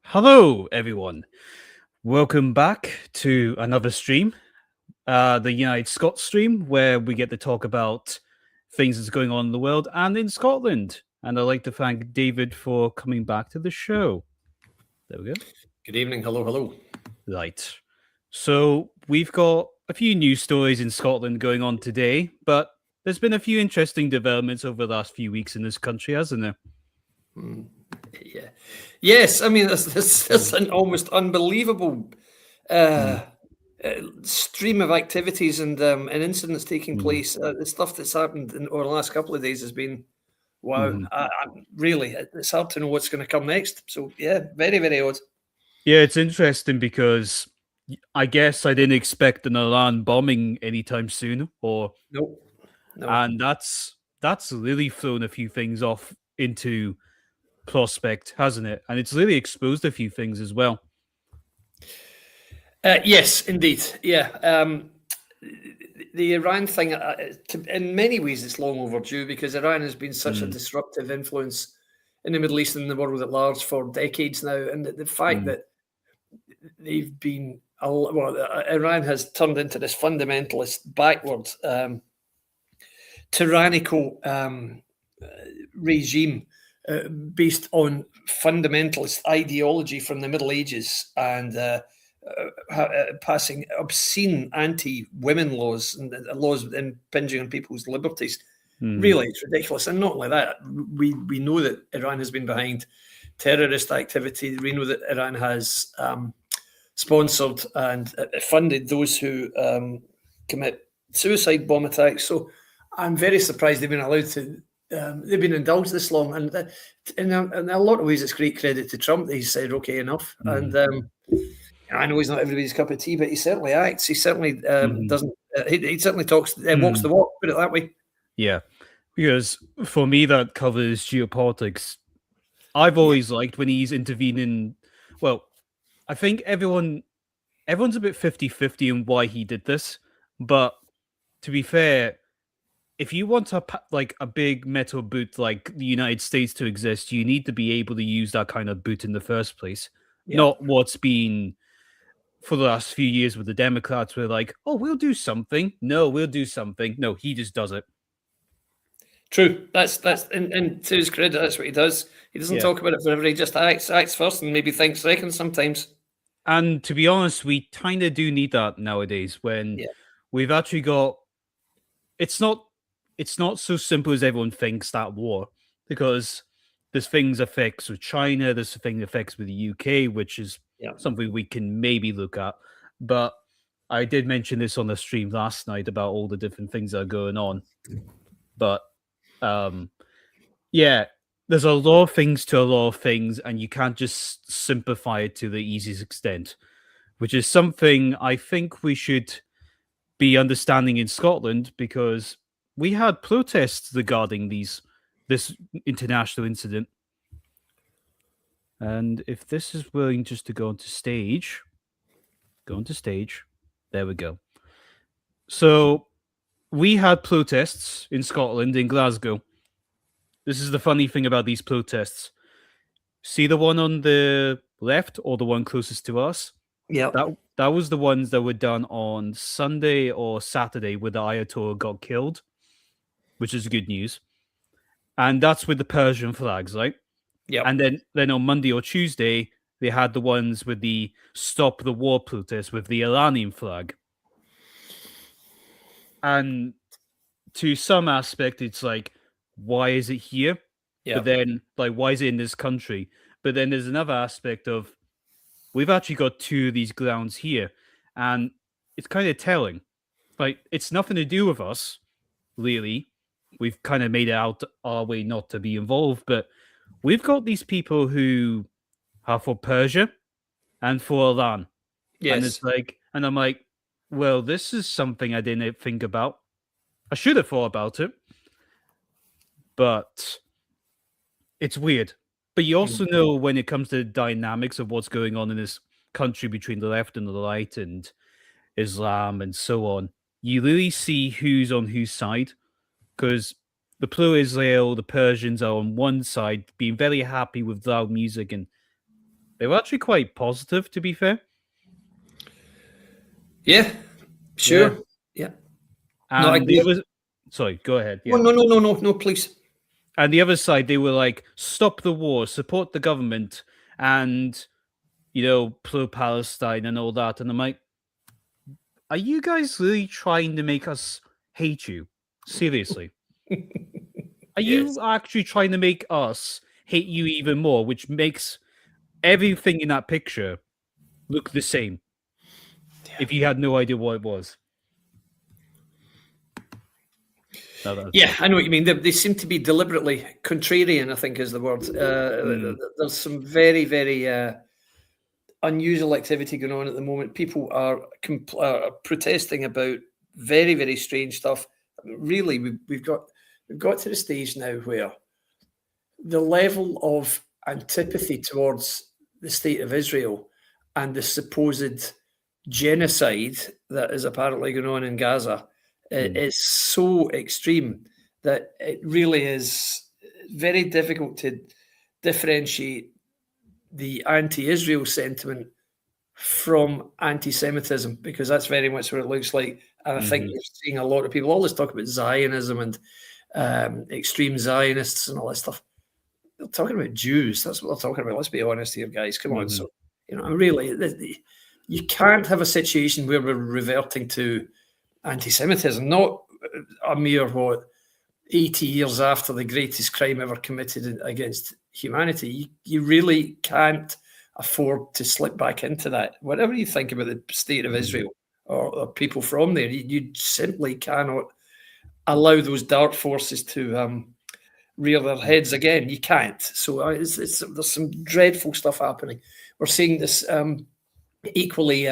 Hello, everyone. Welcome back to another stream, the United Scots stream, where we get to talk about things that's going on in the world and in Scotland. And I'd like to thank David for coming back to the show. There we go. Good evening. Hello. Right. So we've got a few news stories in Scotland going on today, but there's been a few interesting developments over the last few weeks in this country, hasn't there? Yeah. Yes, I mean, there's an almost unbelievable stream of activities and incidents taking place. The stuff that's happened over the last couple of days has been, wow. Really, it's hard to know what's going to come next. So, yeah, very, very odd. Yeah, it's interesting because I guess I didn't expect an Iran bombing anytime soon, No. And that's really thrown a few things off into prospect, hasn't it? And it's really exposed a few things as well. Yes, indeed. Yeah. The Iran thing, in many ways, it's long overdue because Iran has been such a disruptive influence in the Middle East and the world at large for decades now. And the fact that they've been, Iran has turned into this fundamentalist, backward, tyrannical regime based on fundamentalist ideology from the Middle Ages and passing obscene anti-women laws and laws impinging on people's liberties. Really, it's ridiculous. And not only that, we know that Iran has been behind terrorist activity. We know that Iran has sponsored and funded those who commit suicide bomb attacks. So I'm very surprised they've been allowed to. They've been indulged this long, and in a lot of ways, it's great credit to Trump that he said, "Okay, enough." And I know he's not everybody's cup of tea, but he certainly acts. He certainly doesn't. He certainly talks, walks the walk. Put it that way. Yeah, because for me, that covers geopolitics. I've always liked when he's intervening. Well, I think everyone's a bit 50-50 on why he did this, but to be fair, if you want a big metal boot like the United States to exist, you need to be able to use that kind of boot in the first place. Yeah. Not what's been for the last few years with the Democrats, where like, oh, we'll do something. No, we'll do something. No, he just does it. True. That's and to his credit, that's what he does. He doesn't talk about it forever. He just acts first and maybe thinks second sometimes. And to be honest, we kind of do need that nowadays when we've actually got. It's not so simple as everyone thinks, that war, because there's things affects with China, there's things affects with the UK, which is something we can maybe look at. But I did mention this on the stream last night about all the different things that are going on. But there's a lot of things to a lot of things, and you can't just simplify it to the easiest extent, which is something I think we should be understanding in Scotland, because we had protests regarding this international incident. And if this is willing just to go onto stage, there we go. So we had protests in Scotland, in Glasgow. This is the funny thing about these protests. See the one on the left or the one closest to us? Yeah. That was the ones that were done on Sunday or Saturday where the Ayatollah got killed, which is good news. And that's with the Persian flags, right? Yeah. And then on Monday or Tuesday, they had the ones with the Stop the War protest with the Iranian flag. And to some aspect, it's like, why is it here? Yeah. But then, like, why is it in this country? But then there's another aspect of, we've actually got two of these grounds here. And it's kind of telling. Like, it's nothing to do with us, really. we've kind of made it out our way not to be involved, but we've got these people who are for Persia and for Iran. And Yes. it's like, and I'm like, well, this is something I didn't think about. I should have thought about it, but it's weird. But you also know when it comes to the dynamics of what's going on in this country between the left and the right and Islam and so on, you really see who's on whose side. Because the pro-Israel, the Persians are on one side, being very happy with loud music, and they were actually quite positive, to be fair. Yeah. Sure. Yeah. No, I And agree. the other, sorry, go ahead. Oh, Yeah. no, please. And the other side, they were like, stop the war, support the government, and pro-Palestine and all that. And I'm like, are you guys really trying to make us hate you? Seriously. Are Yes. you actually trying to make us hate you even more, which makes everything in that picture look the same if you had no idea what it was? No, Yeah, I know what you mean. They seem to be deliberately contrarian, I think is the word. There's some very, very unusual activity going on at the moment. People are protesting about very, very strange stuff. Really, we've got to the stage now where the level of antipathy towards the state of Israel and the supposed genocide that is apparently going on in Gaza is so extreme that it really is very difficult to differentiate the anti-Israel sentiment from anti-Semitism, because that's very much what it looks like. And I think you're seeing a lot of people always talk about Zionism and extreme Zionists and all that stuff. They're talking about Jews. That's what they're talking about. Let's be honest here, guys. Come on. So, really, you can't have a situation where we're reverting to anti-Semitism, not a mere, 80 years after the greatest crime ever committed against humanity. You really can't afford to slip back into that. Whatever you think about the state of Israel or people from there, you simply cannot allow those dark forces to rear their heads again. You can't. So there's some dreadful stuff happening. We're seeing this equally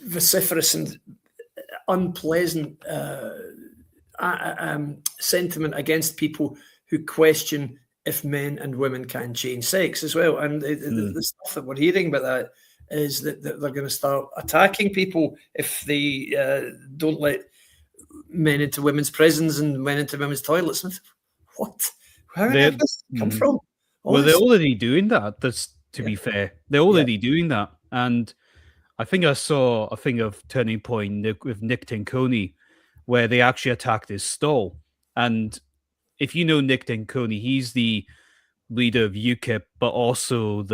vociferous and unpleasant sentiment against people who question if men and women can change sex as well. And the stuff that we're hearing about that is that they're going to start attacking people if they don't let men into women's prisons and men into women's toilets. What? Where did this come from? Well, they're already doing that. That's to be fair. They're already doing that. And I think I saw a thing of Turning Point with Nick Tinconi where they actually attacked his stall. And if you know Nick Tinconi, he's the leader of UKIP, but also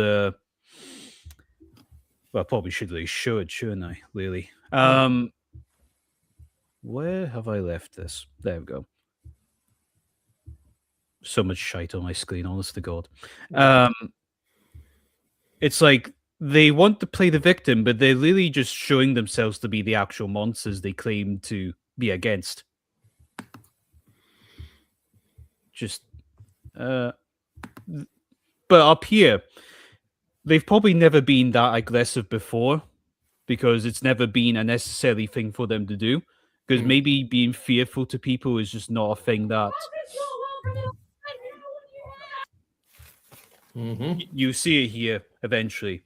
probably shouldn't I, really? Where have I left this? There we go. So much shite on my screen, honest to God. It's like they want to play the victim, but they're really just showing themselves to be the actual monsters they claim to be against. But up here, they've probably never been that aggressive before because it's never been a necessary thing for them to do. Because maybe being fearful to people is just not a thing that you see it here eventually.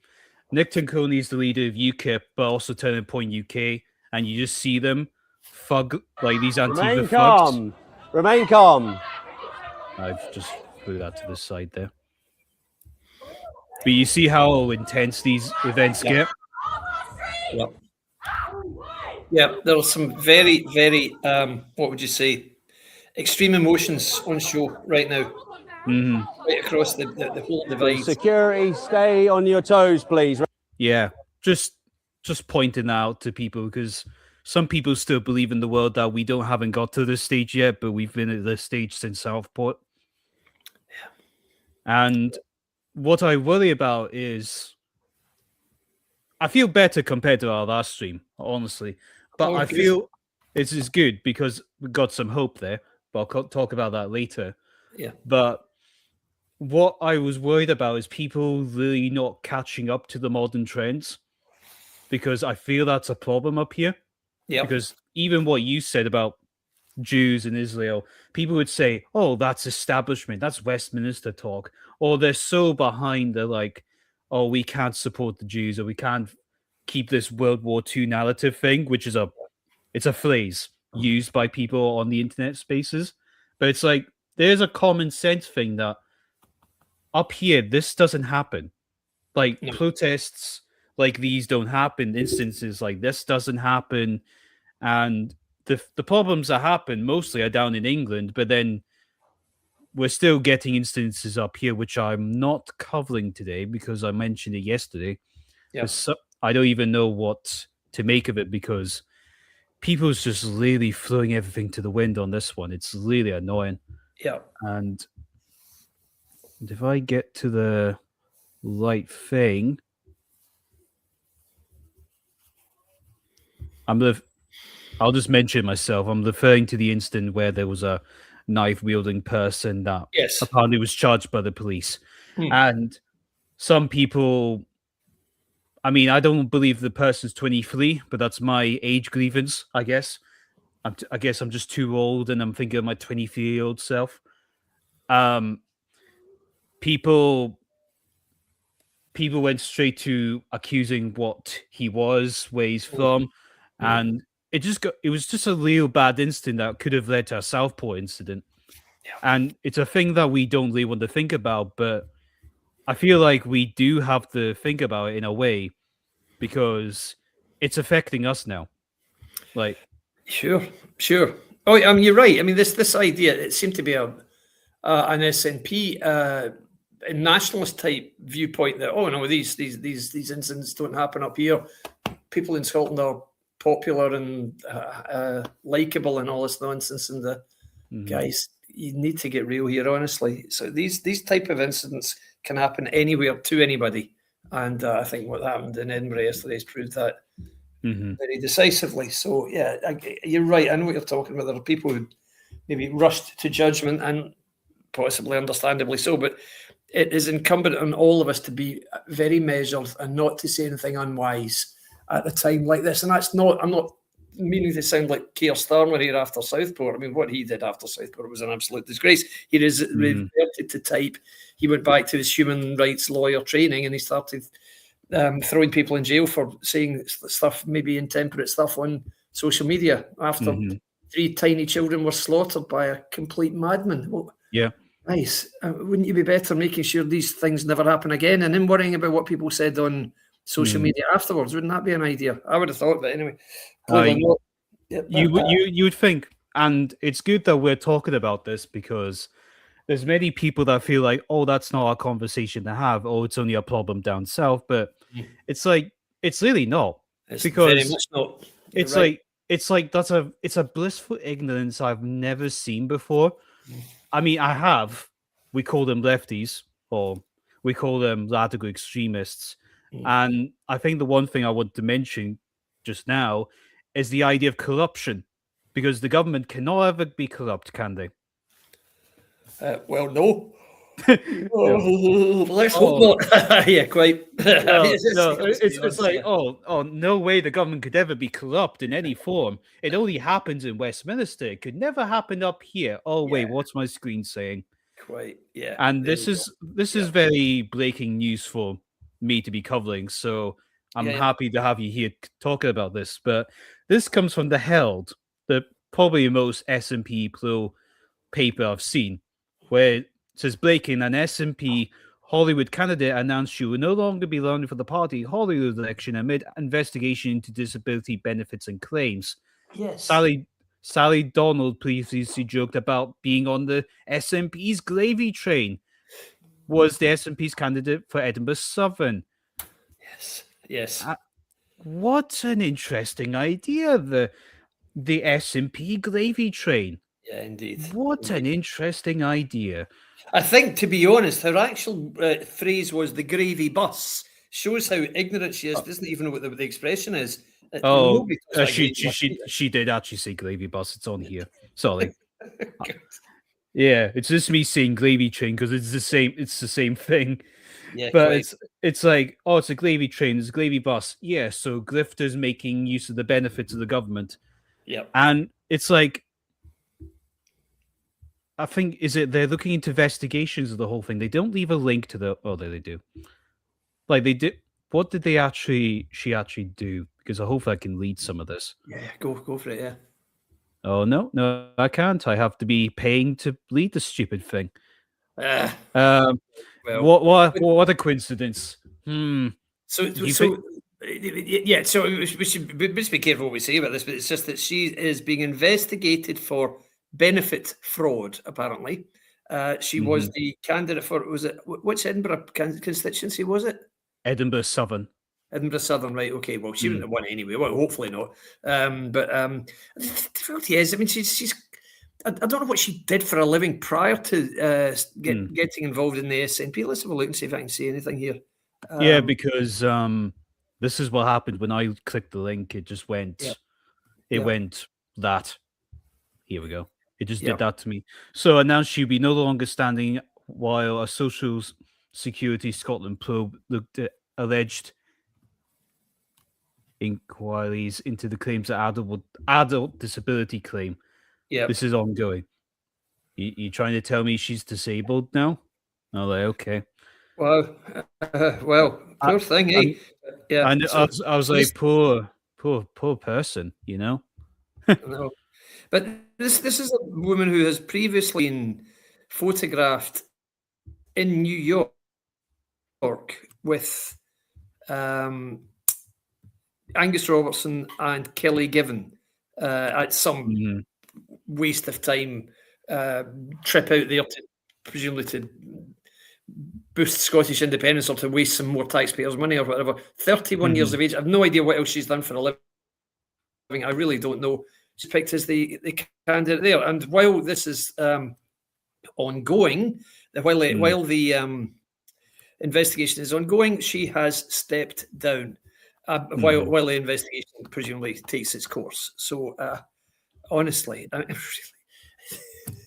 Nick Tinconi is the leader of UKIP, but also Turning Point UK, and you just see them like these Antifa thugs. Remain calm. I've just threw that to the side there. But you see how intense these events get? Yep. Yeah, there are some very, very, what would you say, extreme emotions on show right now. Right across the whole divide. Security, stay on your toes, please. Yeah, just pointing out to people because some people still believe in the world that we haven't got to this stage yet, but we've been at this stage since Southport. Yeah. And what I worry about is I feel better compared to our last stream, honestly. But I feel it's good because we got some hope there, but I'll talk about that later. Yeah. But what I was worried about is people really not catching up to the modern trends, because I feel that's a problem up here. Yeah. Because even what you said about Jews in Israel, people would say, "Oh, that's establishment, that's Westminster talk," or they're so behind. They're like, "Oh, we can't support the Jews, or we can't keep this World War II narrative thing," which is it's a phrase used by people on the internet spaces. But it's like there's a common sense thing that up here this doesn't happen. Like No. protests like these don't happen. Instances like this doesn't happen, and the problems that happen mostly are down in England. But then we're still getting instances up here, which I'm not covering today because I mentioned it yesterday. Yeah. So, I don't even know what to make of it because people's just really throwing everything to the wind on this one. It's really annoying. Yeah. And if I get to the right thing, I'll just mention myself. I'm referring to the incident where there was a knife wielding person that Yes. apparently was charged by the police. Hmm. And some people, I mean, I don't believe the person's 23, but that's my age grievance, I guess. I guess I'm just too old and I'm thinking of my 23-year-old self. People went straight to accusing what he was, where he's from, and it was just a real bad incident that could have led to a Southport incident. Yeah. And it's a thing that we don't really want to think about, but I feel like we do have to think about it in a way because it's affecting us now. Like, Sure. Oh, I mean, you're right. I mean, this idea, it seemed to be an SNP nationalist type viewpoint that, oh no, these incidents don't happen up here. People in Scotland are popular and likable and all this nonsense. And the guys, you need to get real here, honestly. So these type of incidents can happen anywhere to anybody. And I think what happened in Edinburgh yesterday has proved that very decisively. So yeah, you're right. I know what you're talking about. There are people who maybe rushed to judgment, and possibly understandably so, but it is incumbent on all of us to be very measured and not to say anything unwise at a time like this. And that's not, I'm not meaning to sound like Keir Starmer here after Southport. I mean, what he did after Southport was an absolute disgrace. He reverted to type. He went back to his human rights lawyer training and he started throwing people in jail for saying stuff, maybe intemperate stuff on social media after 3 tiny children were slaughtered by a complete madman. Well, yeah. Nice. Wouldn't you be better making sure these things never happen again and then worrying about what people said on social media afterwards? Wouldn't that be an idea? I would have thought, but anyway. You would think, and it's good that we're talking about this because there's many people that feel like, oh, that's not a conversation to have. Oh, it's only a problem down south. But it's like, it's really not. It's because very much not. It's right. it's like it's a blissful ignorance I've never seen before. I mean, we call them lefties, or we call them radical extremists. And I think the one thing I want to mention just now is the idea of corruption, because the government cannot ever be corrupt, can they? Well, no. Let's hope not. Yeah, quite. It's like, oh, no way the government could ever be corrupt in any form. It only happens in Westminster. It could never happen up here. Oh, wait, what's my screen saying? Quite, yeah. And this is very breaking news for me to be covering. So I'm happy to have you here talking about this. But this comes from The Herald, the probably most SNP pro paper I've seen, where it says, breaking, an SNP Hollywood candidate announced she will no longer be running for the party Hollywood election amid investigation into disability benefits and claims. Yes. Sally Donald previously joked about being on the SNP's gravy train, was the SNP's candidate for Edinburgh Southern. Yes. What an interesting idea, the SNP gravy train. Yeah, indeed. What an interesting idea. I think, to be honest, her actual phrase was the gravy bus. Shows how ignorant she is. Doesn't even know what the expression is. Oh, Nobody talks about gravy bus either. she did actually say gravy bus. It's on here. Sorry. Yeah, it's just me saying gravy train because it's the same. It's the same thing. Yeah, But quite. it's like, oh, it's a gravy train. It's a gravy bus. Yeah, so grifters making use of the benefits of the government. Yeah. And it's like, I think they're looking into investigations of the whole thing. They don't leave a link to the. Oh, there they do. Like they did. What did she actually do? Because I hope I can read some of this. Yeah, go for it. Yeah. Oh no, I can't. I have to be paying to read the stupid thing. Well, What a coincidence. So yeah. So we should be careful what we say about this, but it's just that she is being investigated for benefit fraud. Apparently, she was the candidate for which Edinburgh constituency was it? Edinburgh Southern. Edinburgh Southern, right? Okay, well, she wouldn't have won anyway. Well, hopefully not. The difficulty is, I mean, she's. I don't know what she did for a living prior to getting involved in the SNP. Let's have a look and see if I can see anything here. Yeah, because this is what happened when I clicked the link. It just went. Yeah. It went that. Here we go. It just did that to me. So announced she'll be no longer standing while a Social Security Scotland probe looked at alleged inquiries into the claims that adult disability claim. Yeah, this is ongoing. You trying to tell me she's disabled now? Oh, like, okay. Well, poor thing, eh? Yeah, and so I was like, poor person, you know. No. But this is a woman who has previously been photographed in New York with Angus Robertson and Kelly Given at some waste of time trip out there to presumably to boost Scottish independence or to waste some more taxpayers' money or whatever. 31 years of age. I have no idea what else she's done for a living. I really don't know. She's picked as the candidate there. And while this is ongoing, while the investigation is ongoing, she has stepped down while the investigation presumably takes its course. So, honestly, I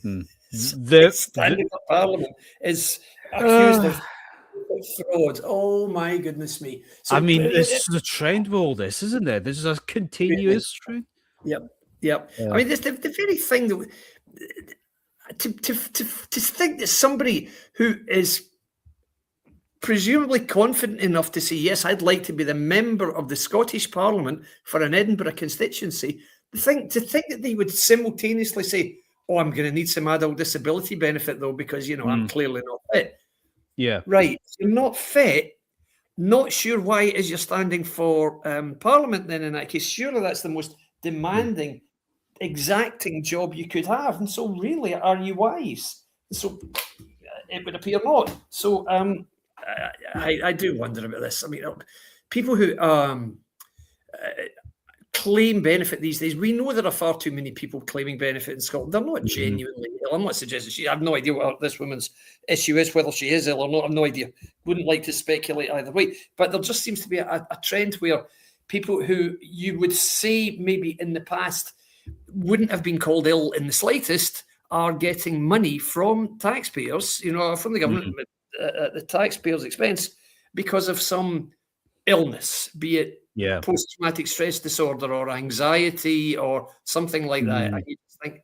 mean, the standing for Parliament is accused of fraud. Oh my goodness me! So, I mean, this is a trend with all this, isn't there? This is a continuous trend. Yep. I mean, the very thing that to think that somebody who is presumably confident enough to say, yes, I'd like to be the member of the Scottish Parliament for an Edinburgh constituency, to think that they would simultaneously say, oh, I'm going to need some adult disability benefit, though, because, I'm clearly not fit. Yeah. Right. You're not fit. Not sure why it is you're standing for Parliament then in that case. Surely that's the most demanding, exacting job you could have. And so really, are you wise? So it would appear not. So I do wonder about this. I mean, people who claim benefit these days, we know there are far too many people claiming benefit in Scotland. They're not genuinely ill. I'm not suggesting I have no idea what this woman's issue is, whether she is ill or not. I have no idea. Wouldn't like to speculate either way. But there just seems to be a trend where people who you would say maybe in the past wouldn't have been called ill in the slightest are getting money from taxpayers, from the government at the taxpayers' expense because of some illness, be it post-traumatic stress disorder or anxiety or something like that. And you just think,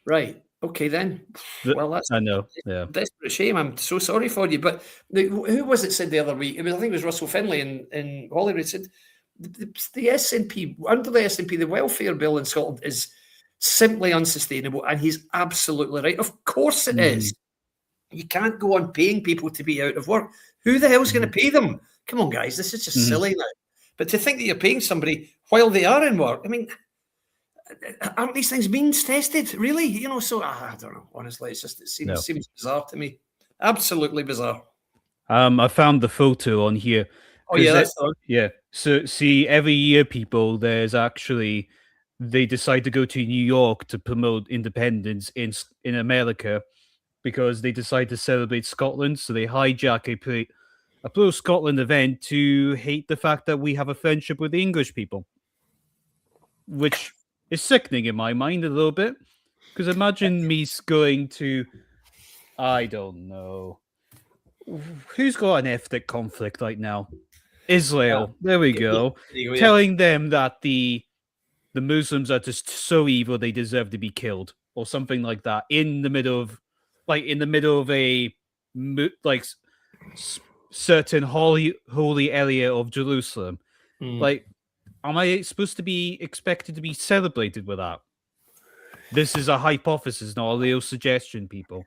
right, okay then. Well, that's I know. Yeah. Desperate shame. I'm so sorry for you. But who was it said the other week? I think it was Russell Finlay in Holyrood said the SNP, under the SNP, the welfare bill in Scotland is simply unsustainable. And he's absolutely right. Of course it is. You can't go on paying people to be out of work. Who the hell's going to pay them? Come on, guys. This is just silly now. But to think that you're paying somebody while they are in work, I mean, aren't these things means tested? Really? So I don't know. Honestly, it seems bizarre to me. Absolutely bizarre. I found the photo on here. Oh yeah, So see, every year, people, they decide to go to New York to promote independence in America because they decide to celebrate Scotland. So they hijack a pro-Scotland event to hate the fact that we have a friendship with the English people. which is sickening in my mind a little bit. Because imagine me going to, I don't know, who's got an ethnic conflict right now? Israel. There we go. There you go, yeah. Telling them that the Muslims are just so evil they deserve to be killed, or something like that, in the middle of a certain holy area of Jerusalem. Like, am I supposed to be expected to be celebrated with that? This is a hypothesis, not a real suggestion, people.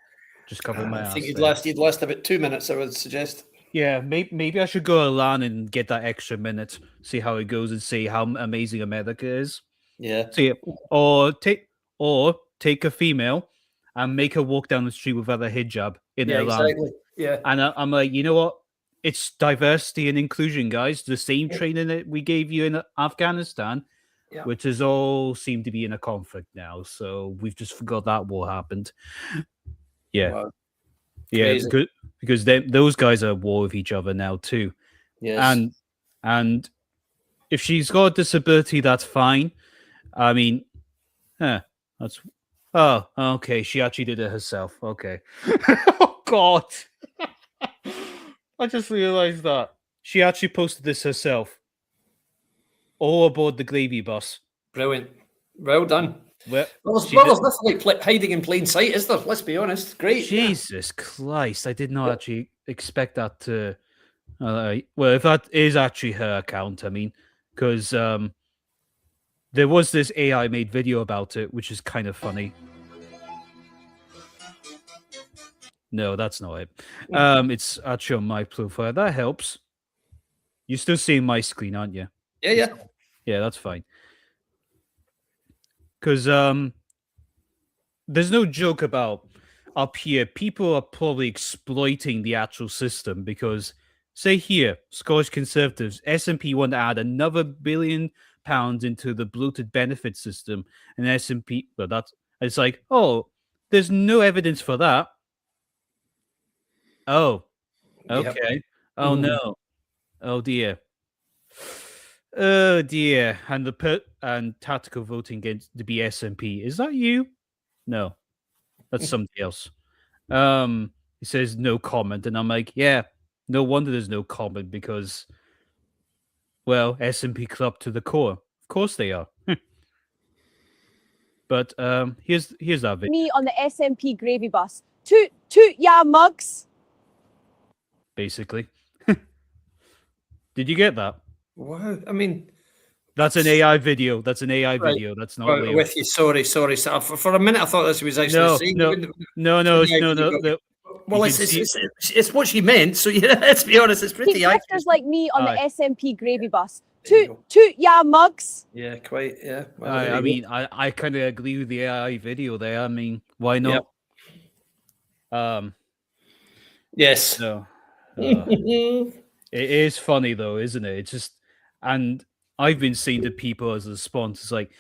Just covering my I ass. think there. you'd last about 2 minutes, I would suggest. Yeah, maybe I should go to LAN and get that extra minute, see how it goes, and see how amazing America is. Yeah. See, or take a female and make her walk down the street without a hijab in Yeah, Iran. exactly. Yeah. And I'm like, you know what? It's diversity and inclusion, guys. The same training that we gave you in Afghanistan, Yeah. which has all seemed to be in a conflict now. So we've just forgot that war happened. Yeah. Wow. Yeah, Crazy. because those guys are at war with each other now too. Yes. And if she's got a disability, that's fine. I mean, that's okay. She actually did it herself. Okay. Oh God, I just realized that she actually posted this herself. All aboard the gravy bus. Brilliant. Well done. Well, There's nothing like hiding in plain sight, is there? Let's be honest. Great. Jesus Christ, I did not actually expect that to. Well, if that is actually her account, I mean, because there was this AI made video about it, which is kind of funny. No, that's not it. It's actually on my profile. That helps. You're still seeing my screen, aren't you? Yeah. Yeah, that's fine. Because there's no joke about up here. People are probably exploiting the actual system because, say here, Scottish Conservatives, SNP want to add another £1 billion into the bloated benefit system, and SNP, well, it's like, oh, there's no evidence for that. Oh, okay. Yep. Oh no. Oh dear. Oh dear. And tactical voting against the SNP. Is that you? No, that's somebody else. He says no comment, and I'm like, yeah, no wonder there's no comment because, well, SNP club to the core. Of course they are. But here's that video. Me on the SNP gravy bus. Toot ya mugs. Basically. Did you get that? Wow. I mean, that's an AI video. That's an AI right. video. That's not real. With you. Sorry. So for a minute, I thought this was actually saying. No. Well, it's what she meant. So yeah, let's be honest, it's pretty accurate. Actors like me on the SNP gravy bus. Toot ya mugs. Yeah, quite. Yeah. Well, I mean, I kind of agree with the AI video there. I mean, why not? Yep. Yes. No. It is funny though, isn't it? It's just, and I've been saying to people as a response, it's like,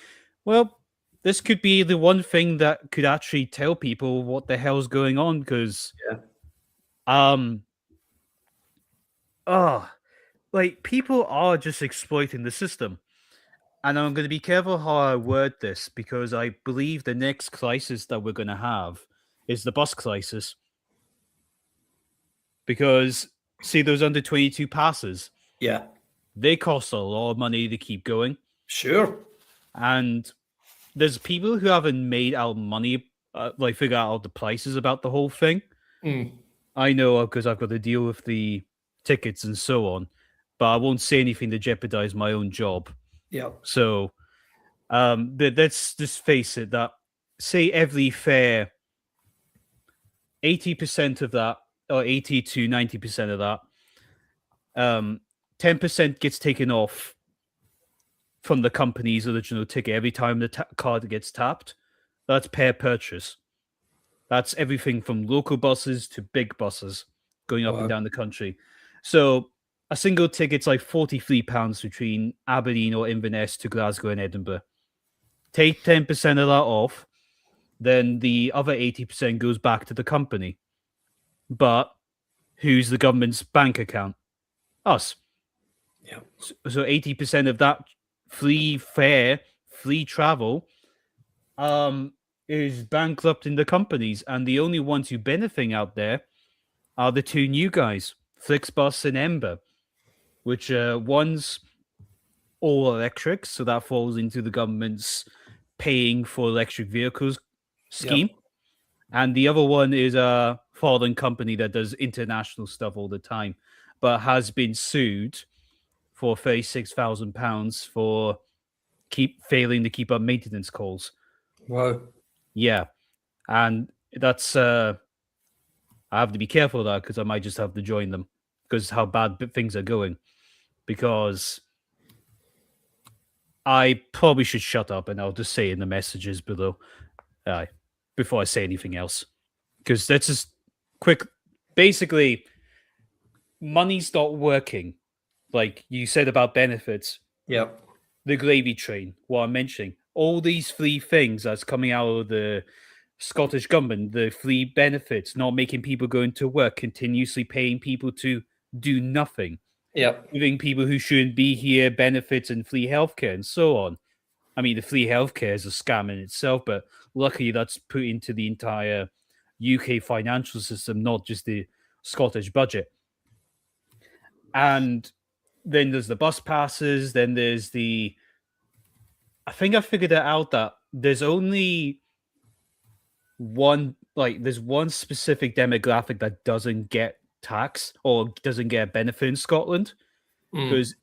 well, this could be the one thing that could actually tell people what the hell's going on, because like people are just exploiting the system. And I'm going to be careful how I word this, because I believe the next crisis that we're going to have is the bus crisis. Because, see, those under 22 passes. Yeah. They cost a lot of money to keep going. Sure. And there's people who haven't made out money, figure out the prices about the whole thing. I know because I've got to deal with the tickets and so on. But I won't say anything to jeopardize my own job. Yeah. So, let's just face it, that, say every fare, 80% of that, or 80 to 90% of that, 10% gets taken off from the company's original ticket every time the card gets tapped. That's per purchase. That's everything from local buses to big buses going up and down the country. So a single ticket's like £43 between Aberdeen or Inverness to Glasgow and Edinburgh. Take 10% of that off, then the other 80% goes back to the company. But who's the government's bank account? Us. Yeah. So 80% of that free fare free travel, is bankrupting the companies, and the only ones who benefiting out there are the two new guys, Flixbus and Ember, which one's all electric, so that falls into the government's paying for electric vehicles scheme. And the other one is a foreign company that does international stuff all the time, but has been sued for £36,000 for failing to keep up maintenance calls. Wow. Yeah, and that's I have to be careful of that because I might just have to join them because how bad things are going. Because I probably should shut up and I'll just say in the messages below before I say anything else. Because that's just quick. Basically, money's not working. Like you said about benefits. Yep. The gravy train, what I'm mentioning. All these free things that's coming out of the Scottish government, the free benefits, not making people go into work, continuously paying people to do nothing. Yep. Giving people who shouldn't be here benefits and free healthcare and so on. I mean, the free healthcare is a scam in itself, but luckily that's put into the entire UK financial system, not just the Scottish budget. And then there's the bus passes, then there's I think I figured it out that there's only there's one specific demographic that doesn't get tax or doesn't get a benefit in Scotland. Because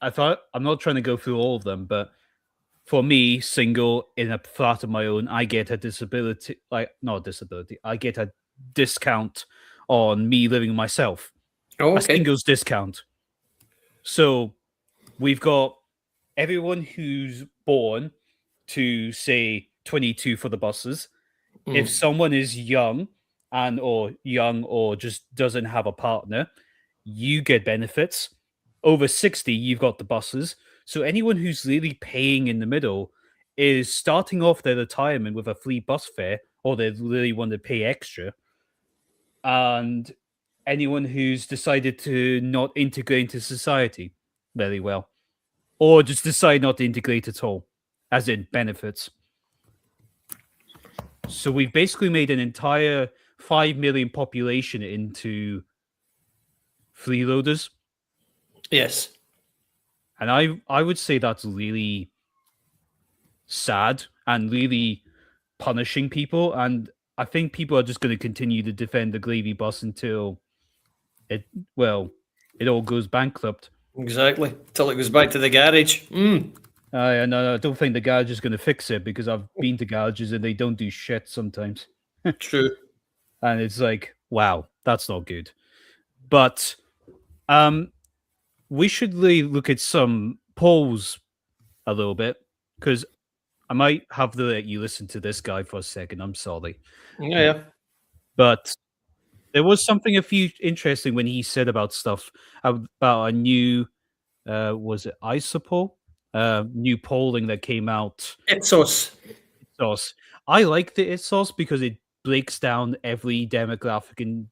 I'm not trying to go through all of them, but for me, single in a flat of my own, I get a I get a discount on me living myself. Oh, A okay. singles discount. So we've got everyone who's born to say 22 for the buses. If someone is young or just doesn't have a partner, you get benefits. Over 60, you've got the buses. So anyone who's really paying in the middle is starting off their retirement with a free bus fare, or they really want to pay extra. And anyone who's decided to not integrate into society very well, or just decide not to integrate at all, as in benefits. So we've basically made an entire 5 million population into freeloaders. Yes. And I would say that's really sad and really punishing people. And I think people are just going to continue to defend the gravy bus until it all goes bankrupt. Exactly. Till it goes back to the garage. I don't think the garage is going to fix it because I've been to garages and they don't do shit sometimes. True. And it's like, wow, that's not good. But we should really look at some polls a little bit because I might have to let you listen to this guy for a second. I'm sorry. Yeah. But there was something interesting when he said about stuff about a new, was it ISOPOL? New polling that came out. Ipsos. I like the Ipsos because it breaks down every demographic and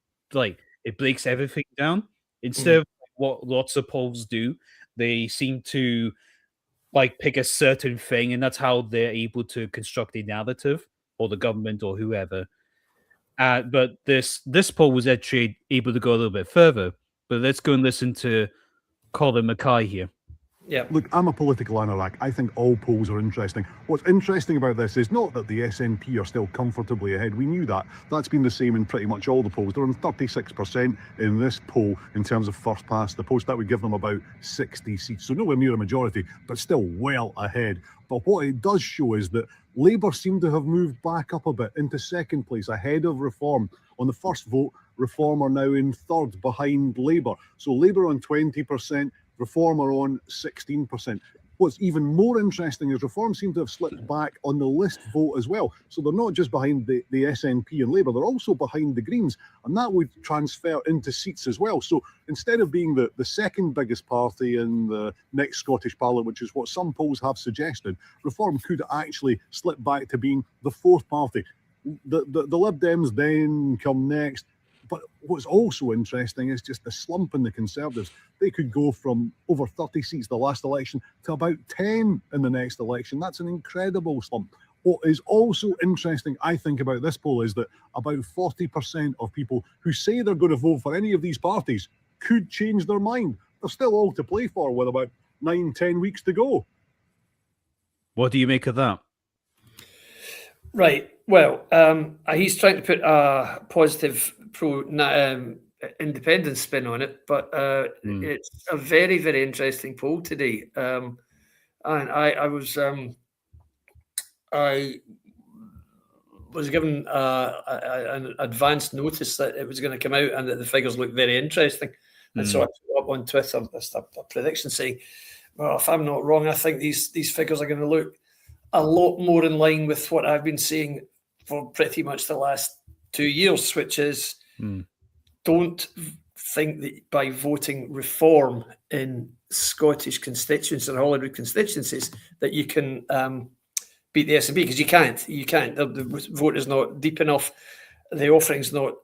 it breaks everything down instead of what lots of polls do. They seem to pick a certain thing, and that's how they're able to construct a narrative, or the government or whoever. But this poll was actually able to go a little bit further. But let's go and listen to Colin Mackay here. Yeah. Look, I'm a political anorak. I think all polls are interesting. What's interesting about this is not that the SNP are still comfortably ahead. We knew that. That's been the same in pretty much all the polls. They're on 36% in this poll in terms of first past the post. That would give them about 60 seats. So nowhere near a majority, but still well ahead. But what it does show is that Labour seem to have moved back up a bit into second place, ahead of Reform. On the first vote, Reform are now in third behind Labour. So Labour on 20%, Reform are on 16%. What's even more interesting is Reform seem to have slipped back on the list vote as well. So they're not just behind the SNP and Labour, they're also behind the Greens. And that would transfer into seats as well. So instead of being the second biggest party in the next Scottish Parliament, which is what some polls have suggested, Reform could actually slip back to being the fourth party. The Lib Dems then come next. But what's also interesting is just the slump in the Conservatives. They could go from over 30 seats the last election to about 10 in the next election. That's an incredible slump. What is also interesting, I think, about this poll is that about 40% of people who say they're going to vote for any of these parties could change their mind. They're still all to play for with about 9-10 weeks to go. What do you make of that? Right. Well, he's trying to put a positive independence spin on it, but it's a very, very interesting poll today. And I was given an advance notice that it was going to come out and that the figures looked very interesting. And so I put up on Twitter a prediction saying, well, if I'm not wrong, I think these figures are going to look a lot more in line with what I've been seeing for pretty much the last 2 years, which is don't think that by voting reform in Scottish constituencies and Holyrood constituencies that you can beat the SNP, because you can't. You can't. The vote is not deep enough. The offering's not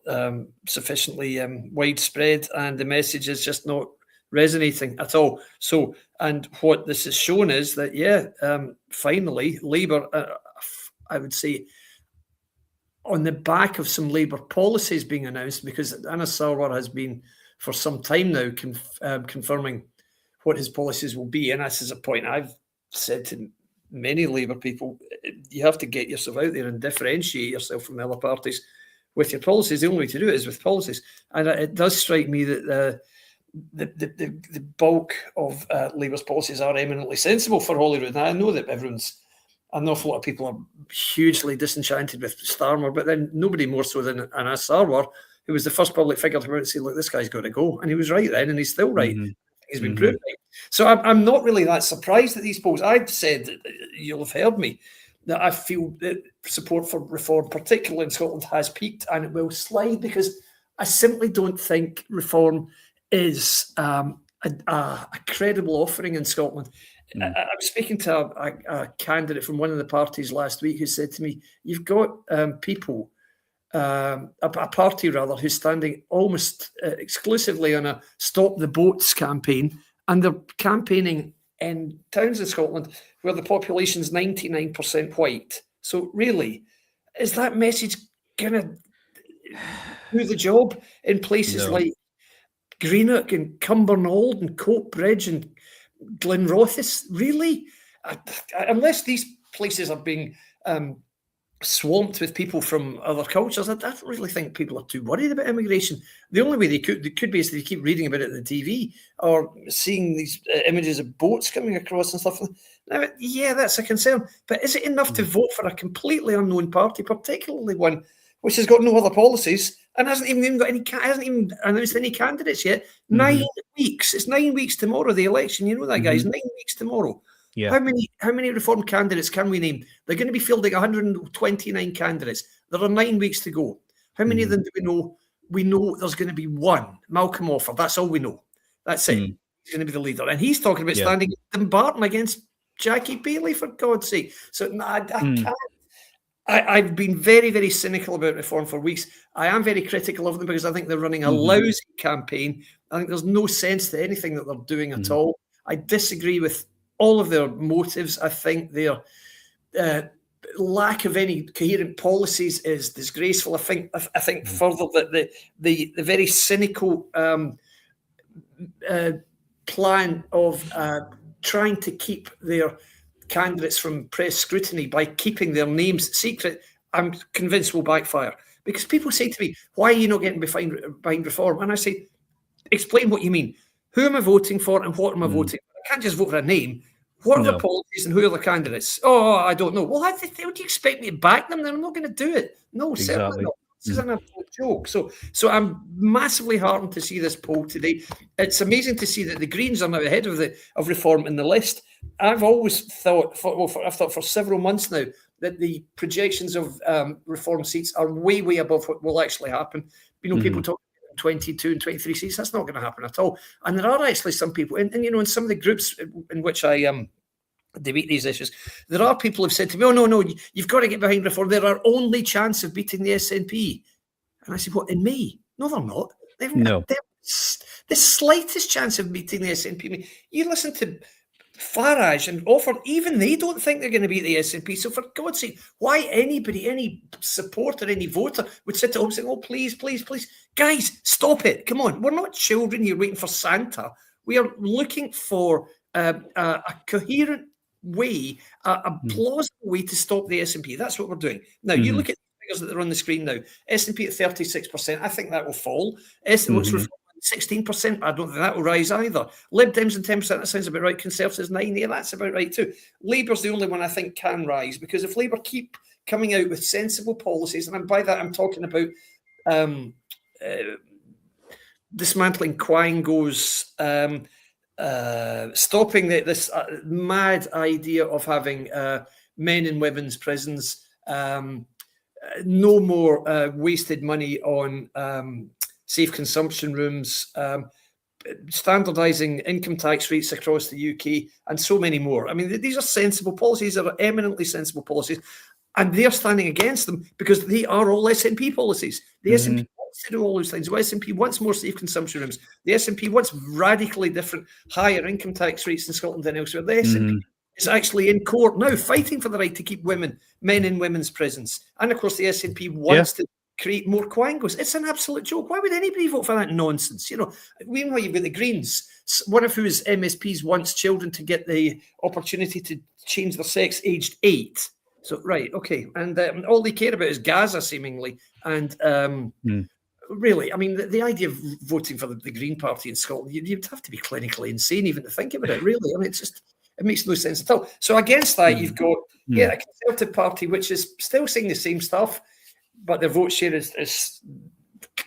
sufficiently widespread, and the message is just not resonating at all. So, and what this has shown is that, finally, Labour, I would say, on the back of some Labour policies being announced, because Anna Sarwar has been for some time now confirming what his policies will be. And this is a point I've said to many Labour people, you have to get yourself out there and differentiate yourself from the other parties with your policies. The only way to do it is with policies. And it does strike me that the bulk of Labour's policies are eminently sensible for Holyrood. And I know that an awful lot of people are hugely disenchanted with Starmer, but then nobody more so than Anna Sarwar, who was the first public figure to come out and say, look, this guy's got to go. And he was right then, and he's still right. He's been proved right. So I'm not really that surprised at these polls. I've said, you'll have heard me, that I feel that support for reform, particularly in Scotland, has peaked and it will slide, because I simply don't think reform is a credible offering in Scotland. I was speaking to a candidate from one of the parties last week who said to me, you've got people, a party rather, who's standing almost exclusively on a Stop the Boats campaign, and they're campaigning in towns in Scotland where the population's 99% white. So really, is that message going to do the job in places like Greenock and Cumbernauld and Coatbridge and Glenrothes? Really? Unless these places are being swamped with people from other cultures, I don't really think people are too worried about immigration. The only way they could be is they keep reading about it on the TV or seeing these images of boats coming across and stuff. Now, yeah, that's a concern. But is it enough to vote for a completely unknown party, particularly one which has got no other policies and hasn't even announced any candidates yet? 9 weeks. It's 9 weeks tomorrow, the election. You know that, guys. 9 weeks tomorrow. Yeah. How many reform candidates can we name? They're going to be fielding 129 candidates. There are 9 weeks to go. How many of them do we know? We know there's going to be one, Malcolm Offer. That's all we know. That's it. He's going to be the leader. And he's talking about standing in Barton against Jackie Bailey, for God's sake. So I can't. I've been very, very cynical about reform for weeks. I am very critical of them because I think they're running a lousy campaign. I think there's no sense to anything that they're doing at all. I disagree with all of their motives. I think their lack of any coherent policies is disgraceful. I think further that the very cynical plan of trying to keep their candidates from press scrutiny by keeping their names secret, I'm convinced will backfire. Because people say to me, why are you not getting behind reform? And I say, explain what you mean. Who am I voting for and what am I voting for? I can't just vote for a name. What are the policies and who are the candidates? Oh, I don't know. Well, how do you expect me to back them? Then I'm not going to do it. No, certainly not. This is an absolute joke. So I'm massively heartened to see this poll today. It's amazing to see that the Greens are now ahead of reform in the list. I've always thought, I've thought for several months now, that the projections of reform seats are way, way above what will actually happen. You know, people talk 22 and 23 seats. That's not going to happen at all. And there are actually some people, and you know, in some of the groups in which I debate these issues, there are people who've said to me, oh, no, you've got to get behind reform. They're our only chance of beating the SNP. And I said, what, in May? No, they're not. No. They've the slightest chance of meeting the SNP. You listen to Farage and Offord, even they don't think they're going to beat the SNP. So for God's sake, why anybody, any supporter, any voter would sit at home saying, oh, please, please, please. Guys, stop it. Come on. We're not children here waiting for Santa. We are looking for a coherent way, a plausible way to stop the SNP. That's what we're doing. Now, you look at the figures that are on the screen now. SNP at 36%. I think that will fall. What's 16%, I don't think that will rise either. Lib Dems and 10%, that sounds about right. Conservatives 9%, yeah, that's about right too. Labour's the only one I think can rise, because if Labour keep coming out with sensible policies, and by that I'm talking about dismantling Quangos, stopping this mad idea of having men in women's prisons, no more wasted money on safe consumption rooms, standardising income tax rates across the UK, and so many more. I mean, these are sensible policies, that are eminently sensible policies, and they're standing against them because they are all SNP policies. The SNP wants to do all those things. The SNP wants more safe consumption rooms. The SNP wants radically different, higher income tax rates in Scotland than elsewhere. The SNP is actually in court now fighting for the right to keep men in women's prisons. And of course, the SNP wants to create more Quangos. It's an absolute joke. Why would anybody vote for that nonsense? You know, meanwhile, you've got the Greens, one of whose MSPs wants children to get the opportunity to change their sex aged 8. So, right, okay. And all they care about is Gaza, seemingly. And really, I mean, the idea of voting for the Green Party in Scotland, you'd have to be clinically insane even to think about it, really. I mean, it makes no sense at all. So against that, you've got, a Conservative Party, which is still saying the same stuff, but their vote share is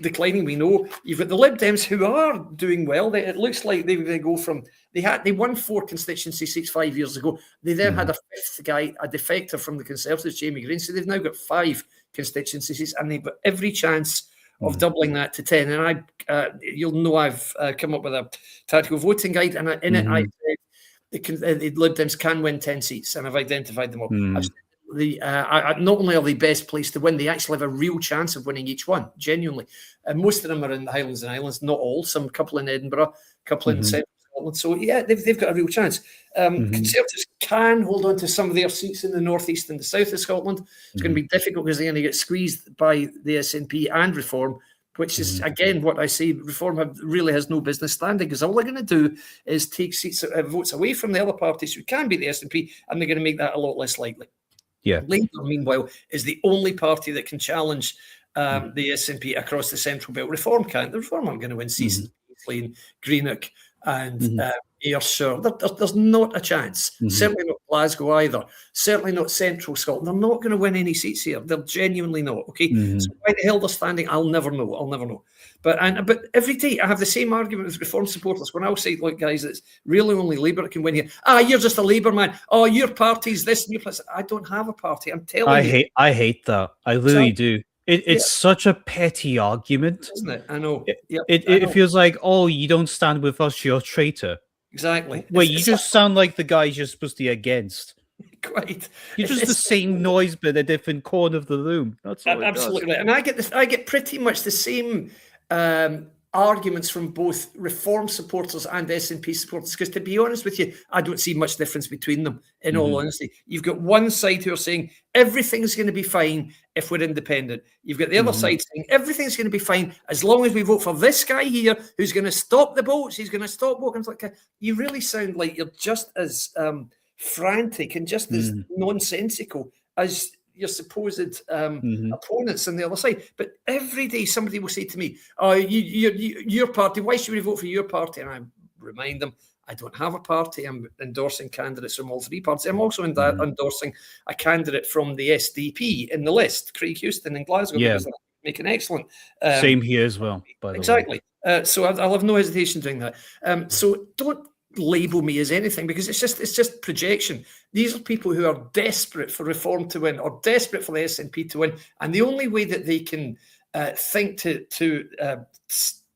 declining, we know. You've got the Lib Dems, who are doing well. It looks like they go from, they won 4 constituency seats 5 years ago. They then had a 5th guy, a defector from the Conservatives, Jamie Green. So they've now got 5 constituency seats, and they've got every chance of doubling that to 10. And you'll know I've come up with a tactical voting guide, and in it I said the Lib Dems can win 10 seats, and I've identified them all. Not only are they best placed to win, they actually have a real chance of winning each one, genuinely. And most of them are in the Highlands and Islands, not all. Some, couple in Edinburgh, a couple in Central Scotland. So yeah, they've got a real chance. Conservatives can hold on to some of their seats in the northeast and the south of Scotland. It's going to be difficult because they're going to get squeezed by the SNP and Reform, which is, again, what I say, Reform really has no business standing, because all they're going to do is take votes away from the other parties who can be the SNP, and they're going to make that a lot less likely. Yeah. Labour, meanwhile, is the only party that can challenge the SNP across the Central Belt. Reform can't. The Reform aren't going to win seats in Paisley and Greenock and Ayrshire. There's not a chance. Certainly not Glasgow either. Certainly not Central Scotland. They're not going to win any seats here. They're genuinely not. Okay. So why the hell they're standing, I'll never know. But every day I have the same argument with Reform supporters when I'll say, look, guys, it's really only Labour that can win here. You're just a Labour man. Oh, your party's this and your place. I don't have a party. I'm telling you. I hate that. I really do. It's such a petty argument, isn't it? I know. It feels like, oh, you don't stand with us, you're a traitor. Exactly. Wait, you just sound like the guys you're supposed to be against. Quite. You're just the same noise, but a different corner of the room. That's all absolutely right. And I get pretty much the same arguments from both Reform supporters and SNP supporters, because to be honest with you, I don't see much difference between them, in all honesty. You've got one side who are saying everything's going to be fine if we're independent. You've got the other side saying everything's going to be fine as long as we vote for this guy here who's going to stop the boats, he's going to stop walking. You really sound like you're just as frantic and just as nonsensical as your supposed opponents on the other side. But every day somebody will say to me, oh, your party, why should we vote for your party? And I remind them, I don't have a party. I'm endorsing candidates from all 3 parties. I'm also endorsing a candidate from the SDP in the list, Craig Houston in Glasgow, because they make an excellent... Same here as well, by the way. Exactly. So I'll have no hesitation doing that. So don't label me as anything, because it's just projection. These are people who are desperate for Reform to win, or desperate for the SNP to win, and the only way that they can think to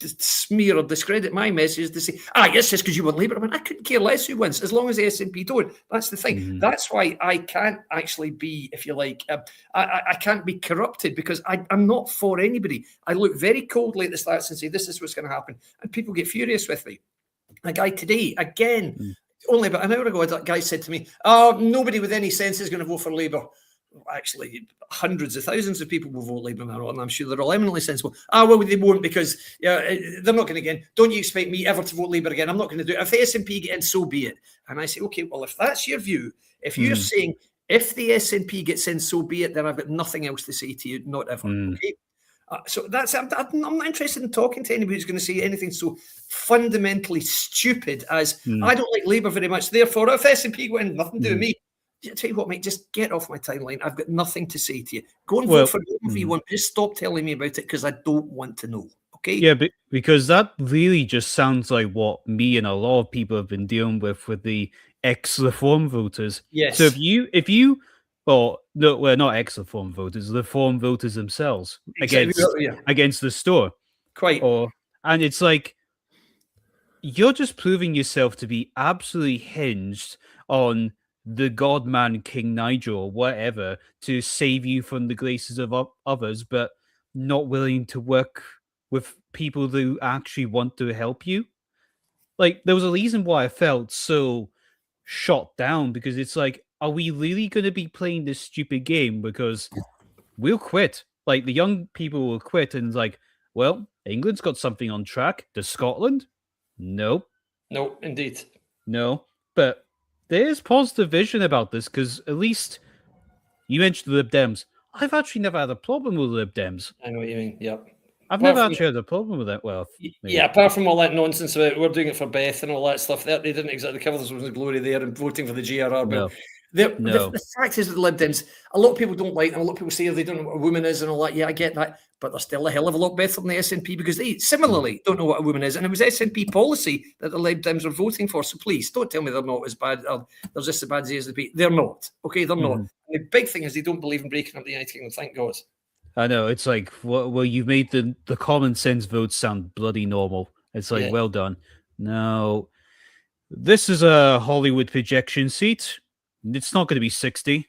smear or discredit my message to say, yes, just because you want Labour. I mean, I couldn't care less who wins, as long as the SNP don't. That's the thing. That's why I can't actually be, if you like, I can't be corrupted, because I'm not for anybody. I look very coldly at the stats and say, this is what's going to happen. And people get furious with me. A guy today, again, only about an hour ago, that guy said to me, nobody with any sense is going to vote for Labour. Actually, hundreds of thousands of people will vote Labour now, and I'm sure they're all eminently sensible. Well, they won't, because they're not going to get in. Don't you expect me ever to vote Labour again? I'm not going to do it. If the SNP get in, so be it. And I say, okay, well, if that's your view, if you're saying if the SNP gets in, so be it, then I've got nothing else to say to you, not ever. Okay. So that's I'm not interested in talking to anybody who's going to say anything so fundamentally stupid as I don't like Labour very much, therefore if SNP go in, nothing to do with me. I tell you what, mate, just get off my timeline. I've got nothing to say to you. Go and vote for whoever you want. Just stop telling me about it, because I don't want to know. Okay? Yeah, because that really just sounds like what me and a lot of people have been dealing with the ex-Reform voters. Yes. So if you, well, no, we're not ex-Reform voters, Reform voters themselves against the store. Quite. And it's like, you're just proving yourself to be absolutely hinged on the God-man King Nigel or whatever to save you from the graces of others, but not willing to work with people who actually want to help you. Like, there was a reason why I felt so shot down, because it's like, are we really going to be playing this stupid game? Because we'll quit. Like, the young people will quit, and it's like, well, England's got something on track. Does Scotland? No. No, indeed. No. But there's positive vision about this, because at least you mentioned the Lib Dems. I've actually never had a problem with Lib Dems. I know what you mean. Yep. I've never actually had a problem with that. Well, maybe. Yeah, apart from all that nonsense about we're doing it for Beth and all that stuff, they didn't exactly cover themselves in glory there and voting for the GRR bill. The fact is, with the Lib Dems, a lot of people don't like them. A lot of people say they don't know what a woman is and all that. Yeah, I get that. But they're still a hell of a lot better than the SNP, because they similarly don't know what a woman is. And it was SNP policy that the Lib Dems are voting for. So please, don't tell me they're not as bad, or they're just as bad as the SNP. They're not. Okay, they're not. And the big thing is they don't believe in breaking up the United Kingdom. Thank God. I know. It's like, well, you've made the common sense votes sound bloody normal. It's like, well done. No, this is a Hollywood projection seat. It's not going to be 60.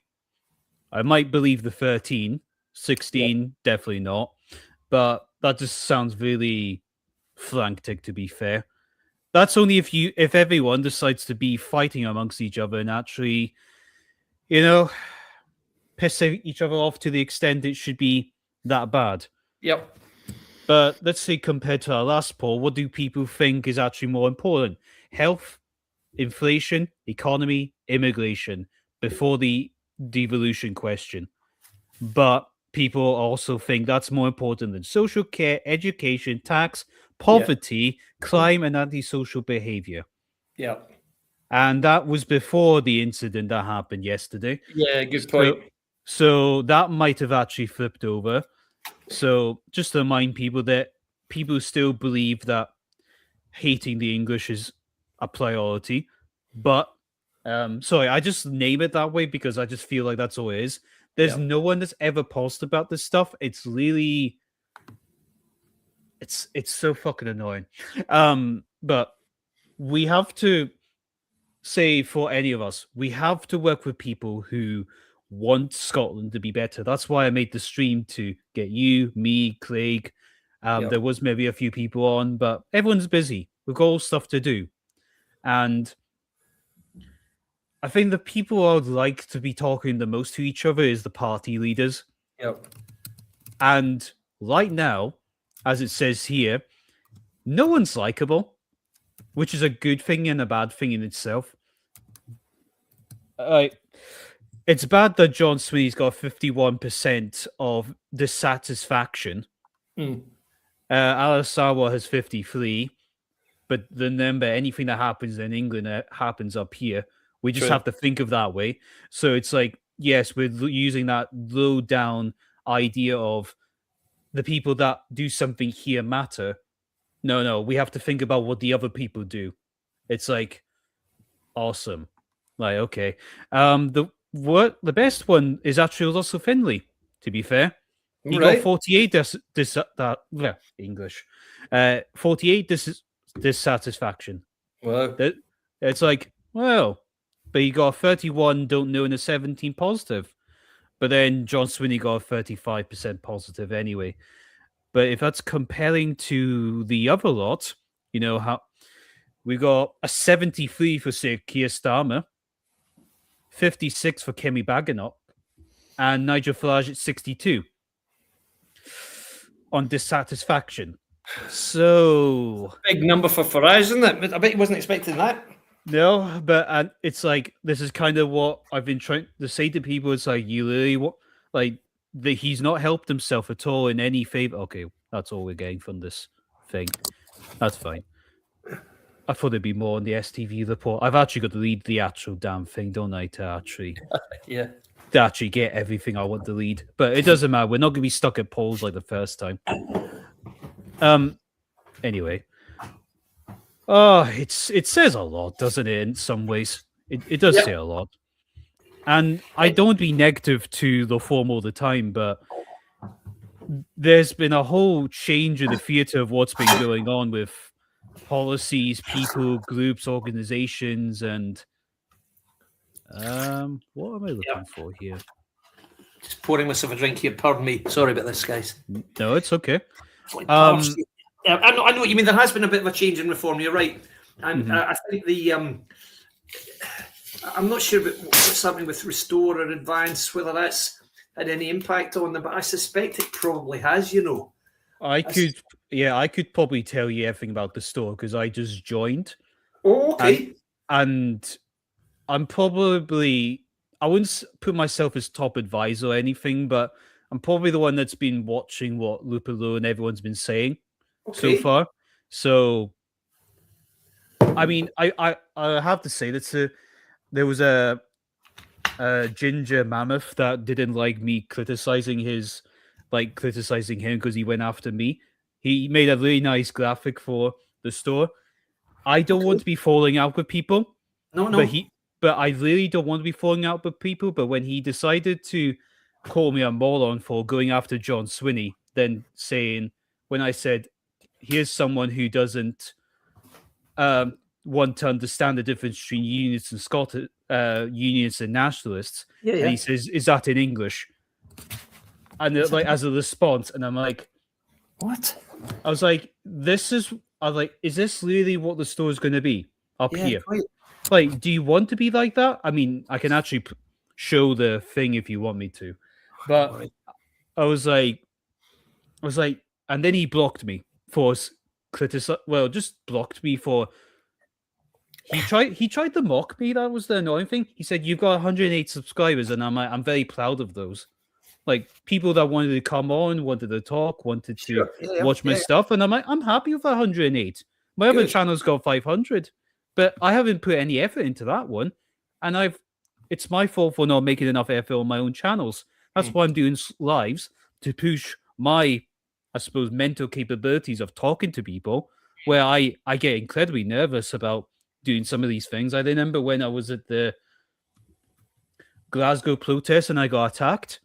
I might believe the 13. 16, definitely not. But that just sounds really frantic, to be fair. That's only if everyone decides to be fighting amongst each other and actually, piss each other off to the extent it should be that bad. Yep. But let's say, compared to our last poll, what do people think is actually more important? Health, inflation, economy, immigration, before the devolution question. But people also think that's more important than social care, education, tax, poverty, crime, and antisocial behavior. Yeah. And that was before the incident that happened yesterday. Yeah, good point. So that might have actually flipped over. So just to remind people that people still believe that hating the English is a priority. But, sorry, I just name it that way because I just feel like that's all it is. There's no one that's ever paused about this stuff. It's really... It's so fucking annoying. But we have to say, for any of us, we have to work with people who want Scotland to be better. That's why I made the stream, to get you, me, Craig. There was maybe a few people on, but everyone's busy. We've got all stuff to do. And I think the people I would like to be talking the most to each other is the party leaders. Yep. And right now, as it says here, no one's likable, which is a good thing and a bad thing in itself. It's bad that John Sweeney's got 51% of dissatisfaction. Alice Sarwar has 53%. But remember, anything that happens in England happens up here. We just have to think of that way. So it's like, yes, we're using that low down idea of the people that do something here matter. No, we have to think about what the other people do. It's like, awesome. Like, okay. The best one is actually Russell Finley, to be fair. He got 48 English. 48 dissatisfaction. Wow. It's like, well, but he got a 31 don't know and a 17 positive. But then John Swinney got a 35% positive anyway. But if that's comparing to the other lot, you know, how we got a 73 for Sir Keir Starmer, 56 for Kemi Badenoch, and Nigel Farage at 62 on dissatisfaction. So Big number for Farage, isn't it? I bet he wasn't expecting that. no, but it's like this is kind of what I've been trying to say to people. It's like you really that he's not helped himself at all in any favor. Okay, that's all we're getting from this thing. That's fine. I thought there'd be more on the STV report. I've actually got to read the actual damn thing, don't I? To actually get everything I want to read. But it doesn't matter. We're not going to be stuck at polls like the first time. Anyway. Oh, it says a lot, doesn't it, in some ways? It does say a lot. And I don't be negative to the form all the time, but there's been a whole change in the theatre of what's been going on with policies, people, groups, organizations, and what am I looking for here? Just pouring myself a drink here. Pardon me. Sorry about this, guys. No, it's okay. I know what you mean. There has been a bit of a change in reform. You're right, and I think I'm not sure about what's happening with Restore or Advance, whether that's had any impact on them, but I suspect it probably has. You know, I could probably tell you everything about the store because I just joined. Oh, okay. And I'm probably, I wouldn't put myself as top advisor or anything, but I'm probably the one that's been watching what Lupolo and everyone's been saying so far. So, I mean, I have to say that there was a ginger mammoth that didn't like me criticizing him because he went after me. He made a really nice graphic for the store. I don't want to be falling out with people. No. But I really don't want to be falling out with people. But when he decided to call me a moron for going after John Swinney, then saying, when I said, here's someone who doesn't want to understand the difference between unionists and unionists and nationalists, and he says, is that in English? And as a response, and I'm like, what? I was like, is this really what the store is going to be up here? Quite. Like, do you want to be like that? I mean, I can actually show the thing if you want me to, but I was like, and then he blocked me for just blocked me for. He tried to mock me. That was the annoying thing. He said, "You've got 108 subscribers," and I'm like, I'm very proud of those. Like people that wanted to come on, wanted to talk, wanted to watch my stuff, and I'm like, I'm happy with 108. My other channel's got 500, but I haven't put any effort into that one, and it's my fault for not making enough effort on my own channels. That's why I'm doing lives to push my, I suppose, mental capabilities of talking to people. Where I get incredibly nervous about doing some of these things. I remember when I was at the Glasgow protest and I got attacked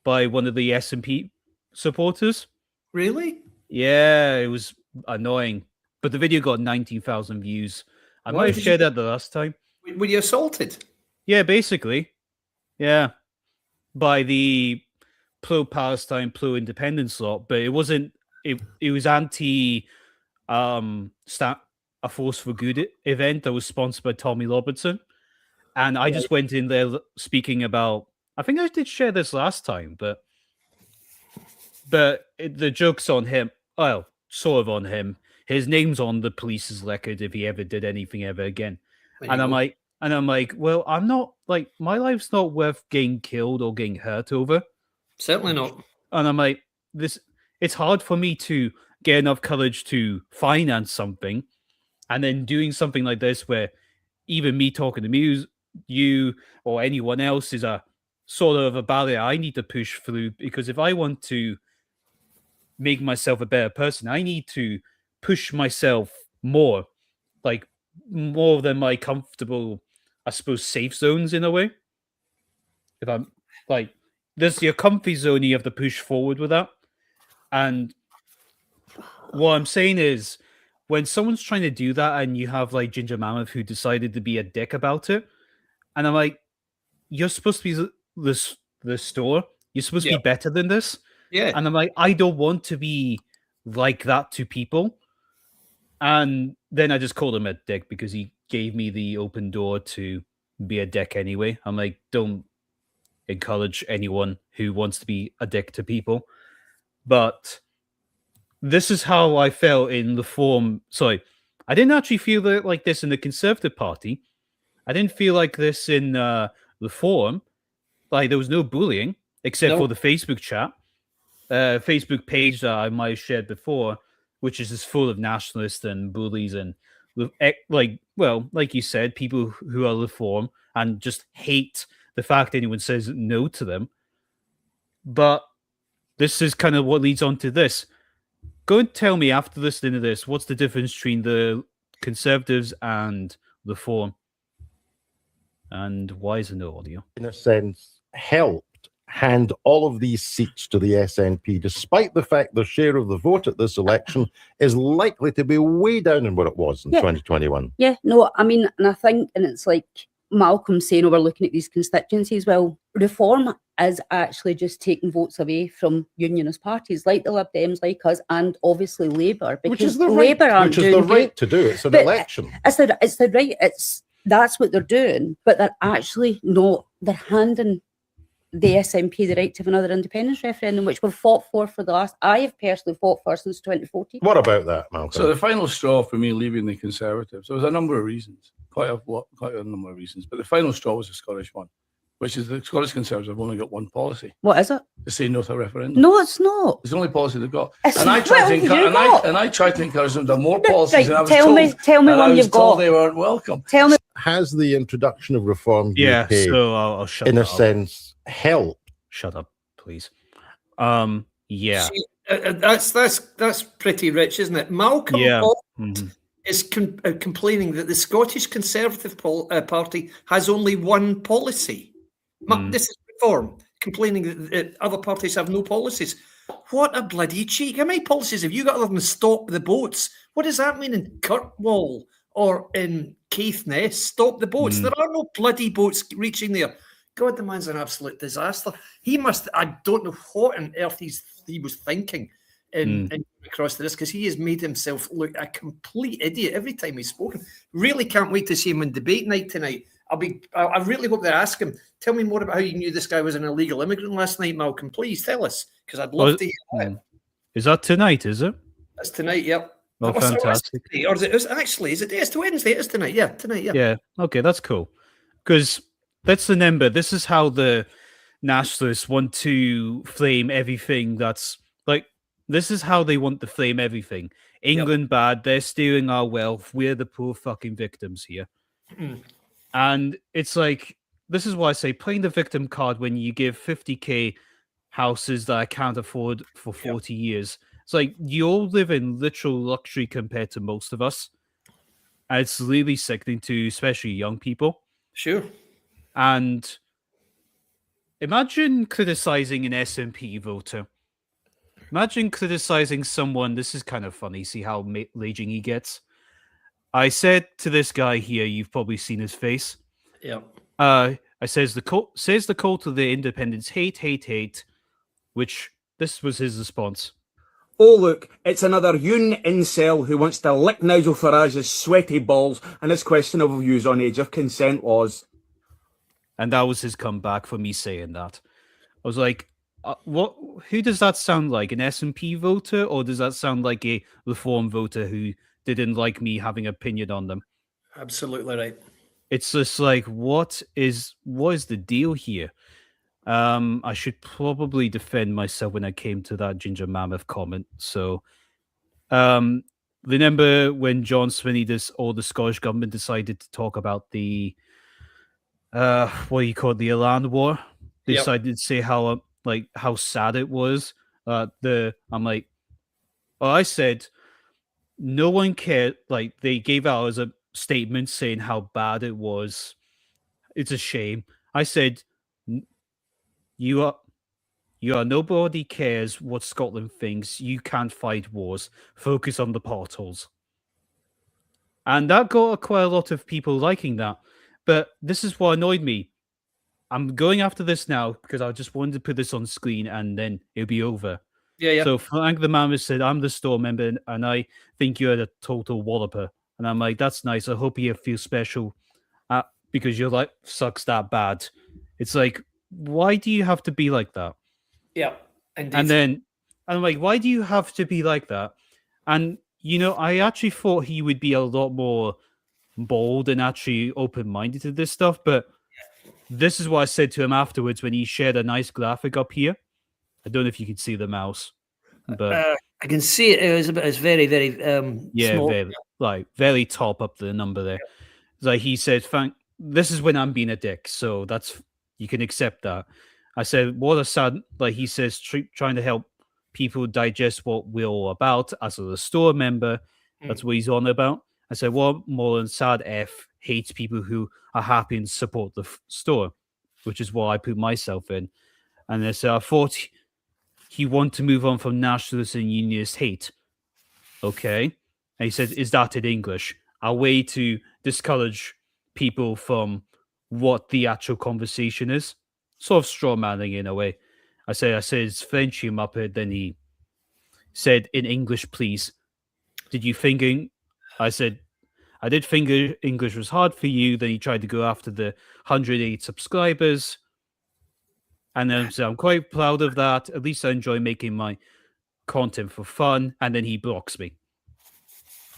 by one of the SNP supporters. Really? Yeah, it was annoying. But the video got 19,000 views. I might have shared that the last time. Were you assaulted? Yeah, basically. Yeah. By the pro-Palestine, pro-independence lot. But it wasn't... It was anti... a Force for Good event that was sponsored by Tommy Robertson. And I just went in there speaking about... I think I did share this last time, but the joke's on him. Well, sort of on him. His name's on the police's record if he ever did anything ever again. And I'm like, well, I'm not like my life's not worth getting killed or getting hurt over. Certainly not. And I'm like, it's hard for me to get enough courage to finance something, and then doing something like this where even me talking to you or anyone else is a sort of a barrier I need to push through, because if I want to make myself a better person, I need to push myself more, like more than my comfortable, I suppose, safe zones in a way. If I'm like, there's your comfy zone, you have to push forward with that. And what I'm saying is, when someone's trying to do that, and you have like Ginger Mammoth who decided to be a dick about it, and I'm like, you're supposed to be the store. You're supposed to Yeah. be better than this. Yeah. And I'm like, I don't want to be like that to people. And then I just called him a dick because he gave me the open door to be a dick anyway. I'm like, don't encourage anyone who wants to be a dick to people. But this is how I felt in the form. Sorry, I didn't actually feel like this in the Conservative Party. I didn't feel like this in the forum. Like, there was no bullying except for the Facebook chat, Facebook page that I might have shared before, which is just full of nationalists and bullies and like you said, people who are reform and just hate the fact anyone says no to them. But this is kind of what leads on to this. Go and tell me after listening to this, what's the difference between the Conservatives and reform? And why is there no audio? In a sense, helped hand all of these seats to the SNP, despite the fact their share of the vote at this election is likely to be way down in what it was in 2021. Yeah, no, I mean, and I think, and it's like Malcolm saying, we're looking at these constituencies. Well, reform is actually just taking votes away from unionist parties like the Lib Dems, like us, and obviously Labour, because Which is the Labour right, aren't which is doing the right great. to do. It's an But election. It's the right. That's what they're doing, but they're actually not. They're handing the SNP the right to have another independence referendum, which we've fought for the last. I have personally fought for since 2014. What about that, Malcolm? So the final straw for me leaving the Conservatives, there was a number of reasons, quite a number of reasons, but the final straw was the Scottish one, which is the Scottish Conservatives have only got one policy: What is it? to say no to a referendum. No, it's not. It's the only policy they've got. It's And I not. tried What to have you encourage, got? and I tried to encourage them to have more Right, policies. And I was tell told, me and I one was you've told got. they weren't welcome. Tell me. Has the introduction of Reform Yeah, UK, so I'll shut in a up. sense, helped? Shut up, please. Yeah. See, that's pretty rich, isn't it? Malcolm is complaining that the Scottish Conservative Party has only one policy. This is reform, complaining that other parties have no policies. What a bloody cheek. How many policies have you got other than stop the boats? What does that mean in Kirkwall or in Caithness? Stop the boats. There are no bloody boats reaching there. God, the man's an absolute disaster. He must, I don't know what on earth he was thinking in across to this, because he has made himself look a complete idiot every time he's spoken. Really can't wait to see him on debate night tonight. I really hope they ask him, tell me more about how you knew this guy was an illegal immigrant last night, Malcolm. Please tell us, because I'd love to hear it. Is that tonight, is it? That's tonight, yep. Oh, fantastic. Or is it it's Wednesday, it is tonight, yeah. Yeah, okay, that's cool. Because let's remember, this is how the nationalists want to flame everything that's like, this is how they want to flame everything. England bad, they're stealing our wealth, we're the poor fucking victims here. And it's like, this is why I say playing the victim card when you give 50k houses that I can't afford for 40 years. It's like, you all live in literal luxury compared to most of us. And it's really sickening to especially young people. Sure. And imagine criticizing an SNP voter. Imagine criticizing someone. This is kind of funny. See how raging he gets. I said to this guy here, you've probably seen his face. Yeah. I says the call to the independents, hate, which this was his response. Oh, look, it's another young incel who wants to lick Nigel Farage's sweaty balls and his questionable views on age of consent laws. And that was his comeback for me saying that. I was like, what? Who does that sound like? An SNP voter? Or does that sound like a Reform voter who didn't like me having opinion on them? Absolutely right. It's just like, what is the deal here? I should probably defend myself when I came to that Ginger Mammoth comment. So, remember when John Swinney, or the Scottish government decided to talk about the what do you call it, the Iran war? They decided to say how sad it was. I'm like, I said no one cared. Like, they gave out as a statement saying how bad it was. It's a shame. I said, you Nobody cares what Scotland thinks. You can't fight wars. Focus on the potholes. And that got quite a lot of people liking that. But this is what annoyed me. I'm going after this now because I just wanted to put this on screen and then it'll be over. Yeah. So Frank the Mammoth said, I'm the store member and I think you're a total walloper. And I'm like, that's nice. I hope you feel special because your life sucks that bad. It's like, why do you have to be like that? Yeah, indeed. And then I'm like, why do you have to be like that? And, I actually thought he would be a lot more bold and actually open-minded to this stuff. But this is what I said to him afterwards when he shared a nice graphic up here. I don't know if you can see the mouse, but I can see it. It's very, very small. Very top up the number there. It's like he said, this is when I'm being a dick, so you can accept that. I said, what a sad, he says, trying to help people digest what we're all about as a store member. That's what he's on about. I said, what more than sad F hates people who are happy and support the store, which is what I put myself in. And I said, I thought he wanted to move on from nationalist and unionist hate. Okay. And he said, is that in English? A way to discourage people from what the actual conversation is. Sort of straw manning in a way. I said, it's French, you muppet. Then he said, in English, please. Did you think? I said, I did think English was hard for you. Then he tried to go after the 108 subscribers. And then so I'm quite proud of that. At least I enjoy making my content for fun. And then he blocks me.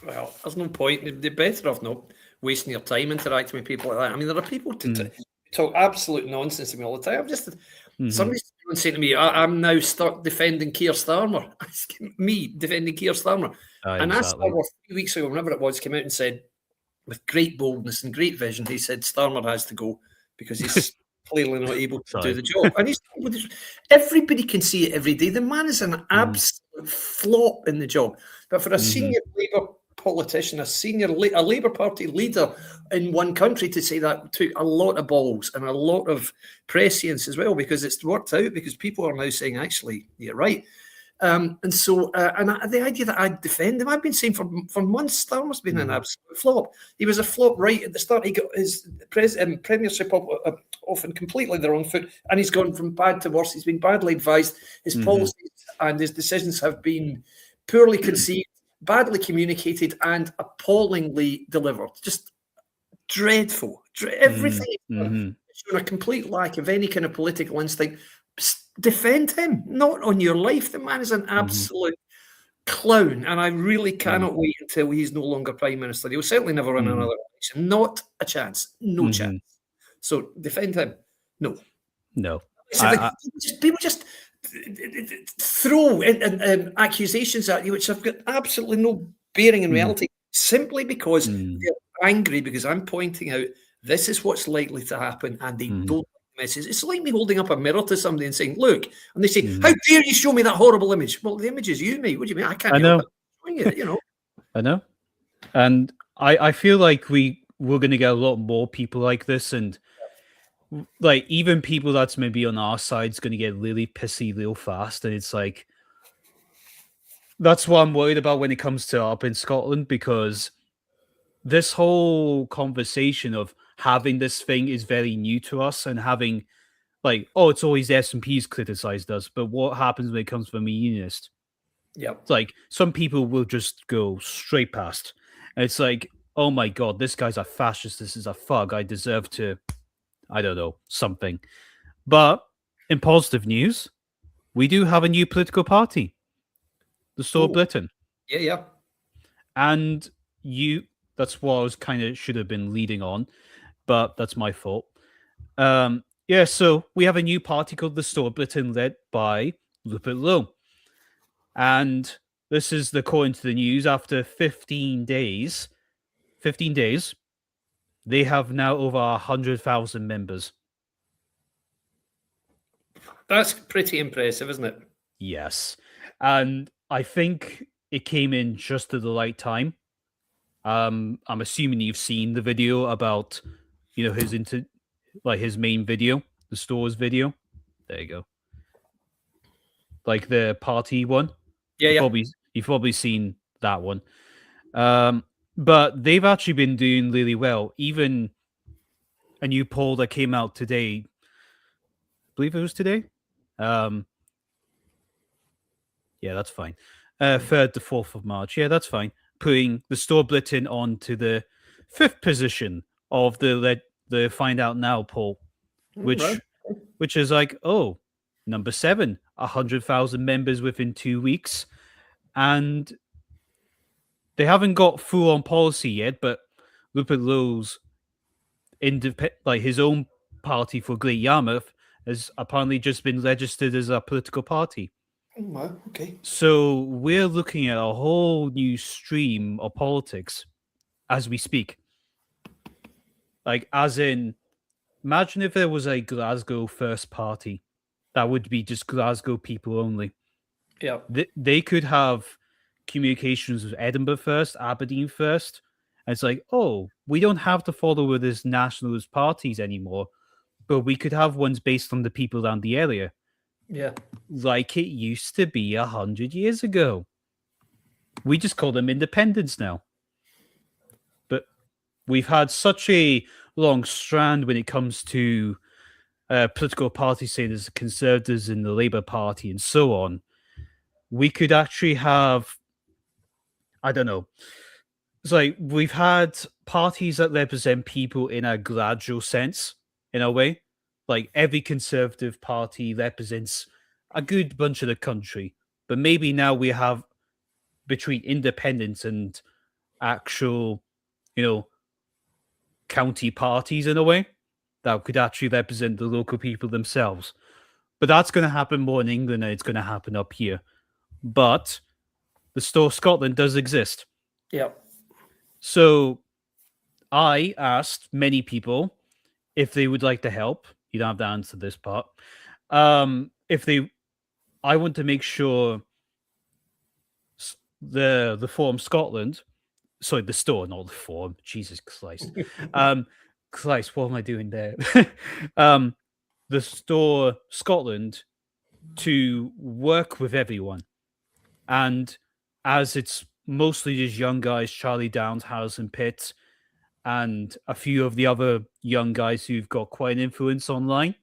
Well, there's no point. They're better off not wasting your time interacting with people like that. I mean, there are people to talk absolute nonsense to me all the time. Somebody's saying to me, I'm now stuck defending Keir Starmer. Me defending Keir Starmer. And exactly. Starmer 3 weeks ago, whenever it was, came out and said, with great boldness and great vision, he said Starmer has to go because he's clearly not able to do the job. And everybody can see it every day. The man is an absolute flop in the job. But for a senior Labour politician, a Labour Party leader in one country to say that took a lot of balls and a lot of prescience as well, because it's worked out, because people are now saying, actually, you're right. And the idea that I defend him, I've been saying for months, Starmer's been an absolute flop. He was a flop right at the start. He got his premiership off completely the wrong foot, and he's gone from bad to worse. He's been badly advised. His policies and his decisions have been poorly conceived, badly communicated, and appallingly delivered. Just dreadful. Everything is shown a complete lack of any kind of political instinct. Defend him, not on your life. The man is an absolute clown, and I really cannot wait until he's no longer Prime Minister. He'll certainly never run another election. Not a chance. No chance. So defend him. No. People just throw accusations at you which have got absolutely no bearing in reality, simply because they're angry because I'm pointing out this is what's likely to happen, and they don't. Message. It's like me holding up a mirror to somebody and saying, look, and they say, how dare you show me that horrible image? Well, the image is you, mate. What do you mean? I can't help it showing it, I know. And I feel like we're going to get a lot more people like this, and like even people that's maybe on our side is going to get really pissy real fast. And it's like, that's what I'm worried about when it comes to up in Scotland, because this whole conversation of having this thing is very new to us, and having it's always SNP's criticized us, but what happens when it comes from a unionist? Yeah, it's like some people will just go straight past, and it's like, oh my god, this guy's a fascist, this is a thug, I deserve to, I don't know, something. But in positive news, we do have a new political party, the Store Britain. Yeah. And that's what I was kind of should have been leading on, but that's my fault. So we have a new party called the Store Britain, led by Rupert Lowe. And this is according to the news, after 15 days, they have now over 100,000 members. That's pretty impressive, isn't it? Yes. And I think it came in just at the right time. I'm assuming you've seen the video about, his main video, the store's video. There you go. like the party one. Yeah, yeah. You've probably seen that one. But they've actually been doing really well. Even a new poll that came out today, I believe it was today. Yeah, that's fine. 3rd to 4th of March. Yeah, that's fine. Putting the Store Britain on to the 5th position of the Find Out Now poll, which is like, oh, number 7, 100,000 members within 2 weeks, and they haven't got full on policy yet. But Rupert Lowe's his own party for Great Yarmouth has apparently just been registered as a political party. Oh, wow, okay. So we're looking at a whole new stream of politics as we speak. Like, as in, imagine if there was a Glasgow First Party that would be just Glasgow people only. Yeah. They could have communications with Edinburgh First, Aberdeen First. And it's like, oh, we don't have to follow with this nationalist parties anymore, but we could have ones based on the people around the area. Yeah. Like it used to be 100 years ago. We just call them independents now. But we've had such a long strand when it comes to political parties, say there's the Conservatives and the Labour Party and so on. We could actually have, I don't know, it's like we've had parties that represent people in a gradual sense, in a way. Like every Conservative party represents a good bunch of the country, but maybe now we have between independents and actual, county parties in a way that could actually represent the local people themselves. But that's going to happen more in England than it's going to happen up here. But the Store Scotland does exist. Yeah. So I asked many people if they would like to help. You don't have to answer this part. I want to make sure the Forum Scotland, sorry, the store, not the Forum. Jesus Christ. Christ, what am I doing there? The Store Scotland to work with everyone. And as it's mostly just young guys, Charlie Downs, Harrison Pitt, and a few of the other young guys who've got quite an influence online,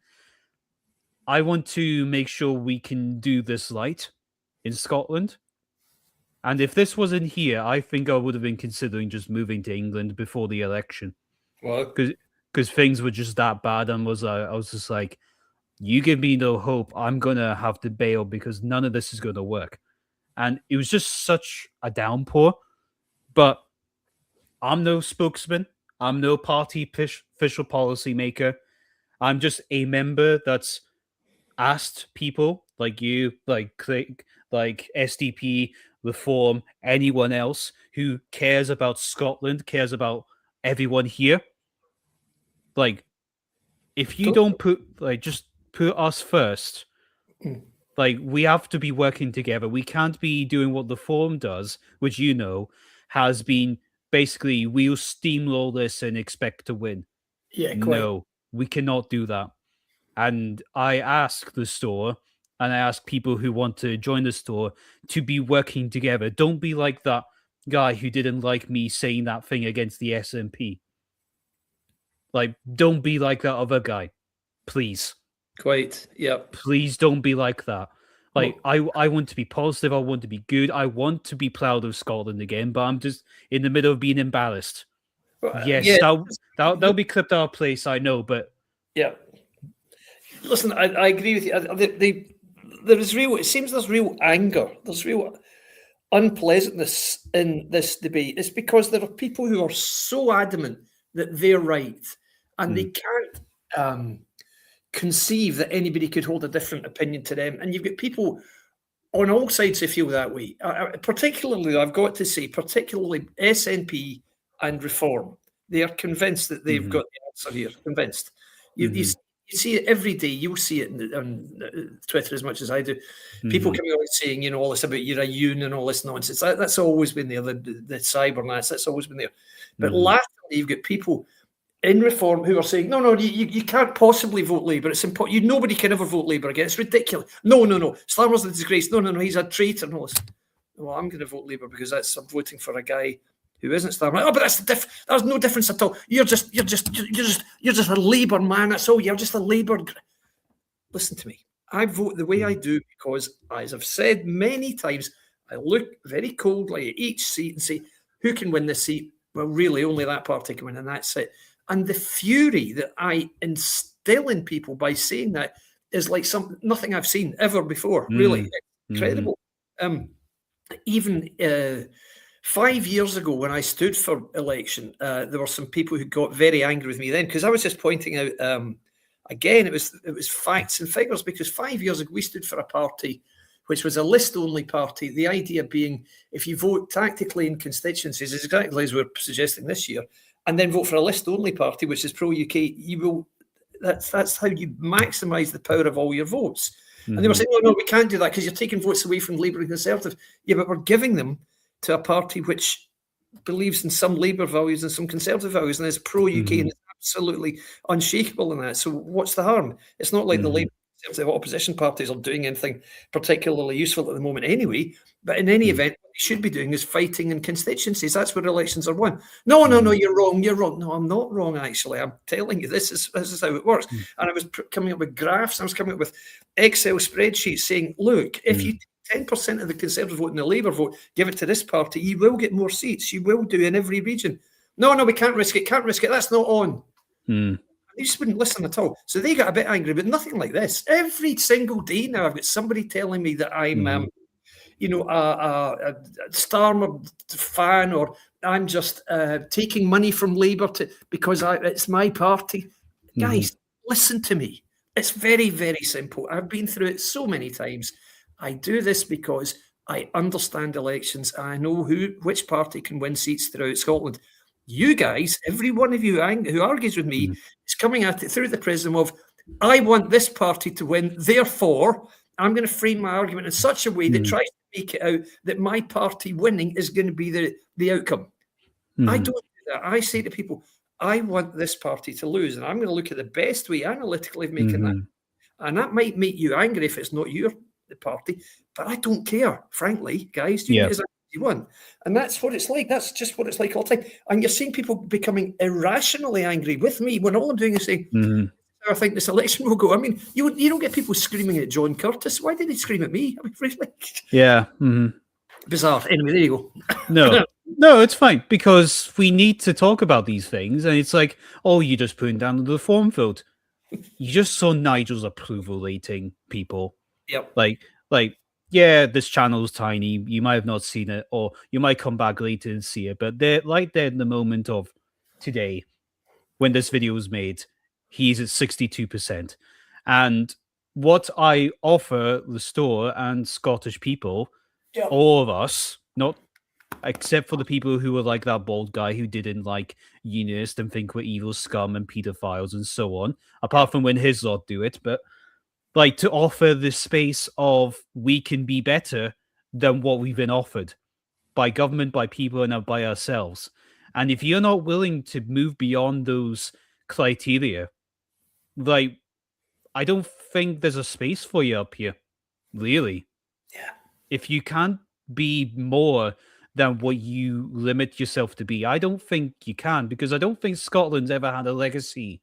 I want to make sure we can do this right in Scotland. And if this wasn't here, I think I would have been considering just moving to England before the election. Well, because things were just that bad, and I was just like, you give me no hope, I'm gonna have to bail because none of this is gonna work. And it was just such a downpour. But I'm no spokesman. I'm no party official policy maker. I'm just a member that's asked people like you, like Click, like SDP, Reform, anyone else who cares about Scotland, cares about everyone here. Like, if you don't just put us first, like, we have to be working together. We can't be doing what the Forum does, which has been basically we'll steamroll this and expect to win. Yeah, quite. No, we cannot do that. And I ask the store and I ask people who want to join the store to be working together. Don't be like that guy who didn't like me saying that thing against the SNP. Like, don't be like that other guy. Please. Quite, yeah. Please don't be like that. Like, I want to be positive. I want to be good. I want to be proud of Scotland again, but I'm just in the middle of being embarrassed. Yes, yeah. That'll be clipped out of place, I know, but... Yeah. Listen, I agree with you. It seems there's real anger. There's real unpleasantness in this debate. It's because there are people who are so adamant that they're right, and they can't conceive that anybody could hold a different opinion to them. And you've got people on all sides who feel that way. Particularly, I've got to say, particularly SNP and Reform. They are convinced that they've got the answer here. Convinced. You see it every day. You'll see it on Twitter as much as I do. People coming out saying, all this about you're a union and all this nonsense. That's always been there. The cybernats, that's always been there. But latterly, you've got people in Reform who are saying, no, you can't possibly vote Labour. It's important. Nobody can ever vote Labour again. It's ridiculous. No. Starmer's a disgrace. No. He's a traitor. No, well, I'm going to vote Labour because I'm voting for a guy who isn't Starmer. Oh, but there's no difference at all. You're just a Labour man. That's all. You're just a Labour. Listen to me. I vote the way I do because, as I've said many times, I look very coldly at each seat and say, who can win this seat? Well, really, only that party can win, and that's it. And the fury that I instill in people by saying that is like nothing I've seen ever before. Really, it's incredible. Even 5 years ago, when I stood for election, there were some people who got very angry with me then because I was just pointing out. Again, it was facts and figures because 5 years ago we stood for a party which was a list-only party. The idea being if you vote tactically in constituencies, is exactly as we're suggesting this year, and then vote for a list-only party which is pro-UK, you will. That's how you maximise the power of all your votes. And they were saying, no, we can't do that because you're taking votes away from Labour and Conservative. Yeah, but we're giving them to a party which believes in some Labour values and some Conservative values and is pro-UK and is absolutely unshakable in that. So what's the harm? It's not like the Labour Conservative opposition parties are doing anything particularly useful at the moment anyway. But in any event, what they should be doing is fighting in constituencies. That's where elections are won. No, you're wrong. No, I'm not wrong, actually. I'm telling you, this is how it works. And I was coming up with graphs. I was coming up with Excel spreadsheets saying, look, if you 10% of the Conservative vote and the Labour vote, give it to this party, you will get more seats. You will do in every region. No, we can't risk it. That's not on. They just wouldn't listen at all. So they got a bit angry, but nothing like this. Every single day now, I've got somebody telling me that I'm, a Starmer fan, or I'm just taking money from Labour because it's my party. Guys, listen to me. It's very, very simple. I've been through it so many times. I do this because I understand elections and I know which party can win seats throughout Scotland. You guys, every one of you who argues with me, is coming at it through the prism of, I want this party to win, therefore, I'm going to frame my argument in such a way that tries to make it out that my party winning is going to be the outcome. I don't do that. I say to people, I want this party to lose, and I'm going to look at the best way analytically of making that. And that might make you angry if it's not your party, but I don't care, frankly, guys. You get you want, and that's what it's like. That's just what it's like all the time. And you're seeing people becoming irrationally angry with me when all I'm doing is saying, I think this election will go. I mean, you don't get people screaming at John Curtis. Why did they scream at me? I mean, really? Bizarre. Anyway, there you go. No, it's fine because we need to talk about these things, and it's like, oh, you just putting down the Reform vote. You just saw Nigel's approval rating, people. Yep. Like, yeah, this channel's tiny. You might have not seen it, or you might come back later and see it. But they're right there in the moment of today, when this video was made, he's at 62%. And what I offer the store and Scottish people, all of us, not except for the people who were like that bald guy who didn't like unionists and think we're evil scum and pedophiles and so on, apart from when his lot do it, but like to offer this space of we can be better than what we've been offered by government, by people, and by ourselves. And if you're not willing to move beyond those criteria, like, I don't think there's a space for you up here, really. Yeah. If you can't be more than what you limit yourself to be, I don't think you can, because I don't think Scotland's ever had a legacy,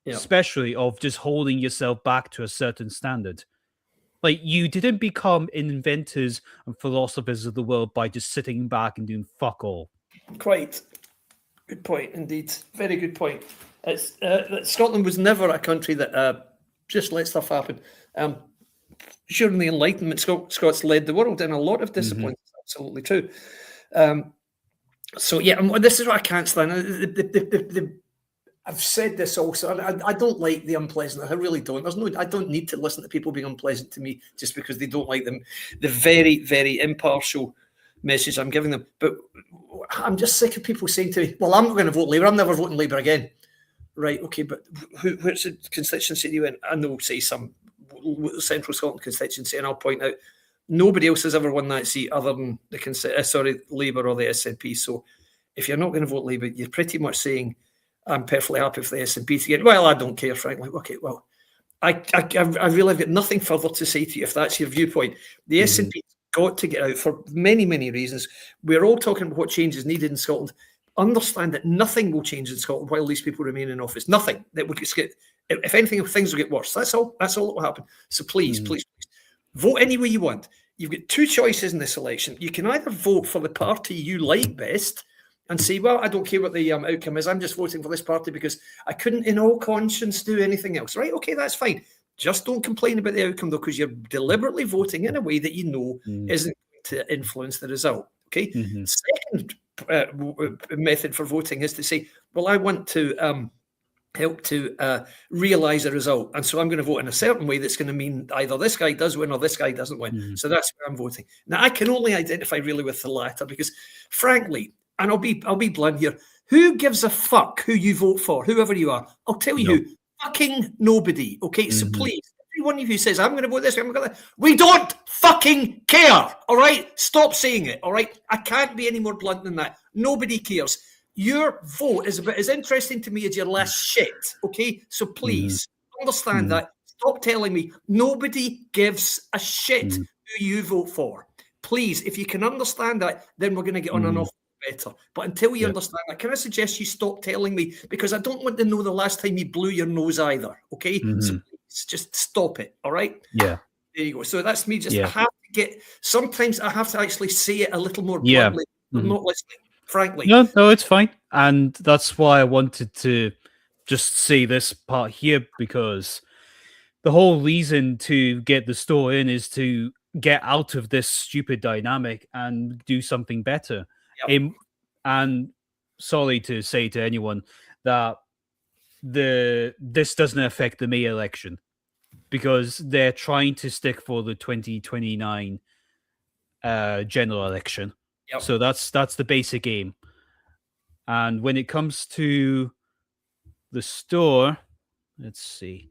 especially of just holding yourself back to a certain standard. Like, you didn't become inventors and philosophers of the world by just sitting back and doing fuck all. Quite. Good point, indeed. Very good point. It's Scotland was never a country that just let stuff happen. Sure, in the Enlightenment, Scots led the world in a lot of disciplines. Absolutely true. So yeah, this is what I can't stand. I've said this also. I don't like the unpleasant. I really don't. I don't need to listen to people being unpleasant to me just because they don't like them. The very, very impartial message I'm giving them. But I'm just sick of people saying to me, well, I'm not going to vote Labour. I'm never voting Labour again. Right, okay, but where's the constituency you in? And they'll say some Central Scotland constituency, and I'll point out nobody else has ever won that seat other than the Labour or the SNP. So if you're not going to vote Labour, you're pretty much saying I'm perfectly happy for the SNP to get. Well, I don't care, frankly. Okay, well, I really have got nothing further to say to you if that's your viewpoint. The SNP's got to get out for many, many reasons. We're all talking about what change is needed in Scotland. Understand that nothing will change in Scotland while these people remain in office. Nothing. That will get, if anything, things will get worse. That's all. That's all that will happen. So please, please, please, vote any way you want. You've got two choices in this election. You can either vote for the party you like best and say, well, I don't care what the outcome is. I'm just voting for this party because I couldn't in all conscience do anything else. Right? Okay, that's fine. Just don't complain about the outcome, though, because you're deliberately voting in a way that you know isn't going to influence the result. Okay? Second method for voting is to say, well, I want to help to realise a result. And so I'm going to vote in a certain way that's going to mean either this guy does win or this guy doesn't win. So that's where I'm voting. Now, I can only identify really with the latter because, frankly, and I'll be blunt here, who gives a fuck who you vote for, whoever you are? I'll tell you who. Fucking nobody. Okay, so please, every one of you says, I'm going to vote this way, I'm going to. We don't fucking care. All right, stop saying it. All right, I can't be any more blunt than that. Nobody cares. Your vote is about as interesting to me as your last shit. Okay, so please understand that. Stop telling me nobody gives a shit who you vote for. Please, if you can understand that, then we're going to get on and off better. But until you understand that, can I suggest you stop telling me, because I don't want to know the last time you blew your nose either. Okay, so please just stop it. All right. Yeah. There you go. So that's me. Just I have to get. Sometimes I have to actually say it a little more bluntly. I'm not listening, frankly. No, it's fine, and that's why I wanted to just say this part here, because the whole reason to get the store in is to get out of this stupid dynamic and do something better. And sorry to say to anyone that this doesn't affect the May election, because they're trying to stick for the 2029 general election. So that's the basic aim. And when it comes to the store, let's see.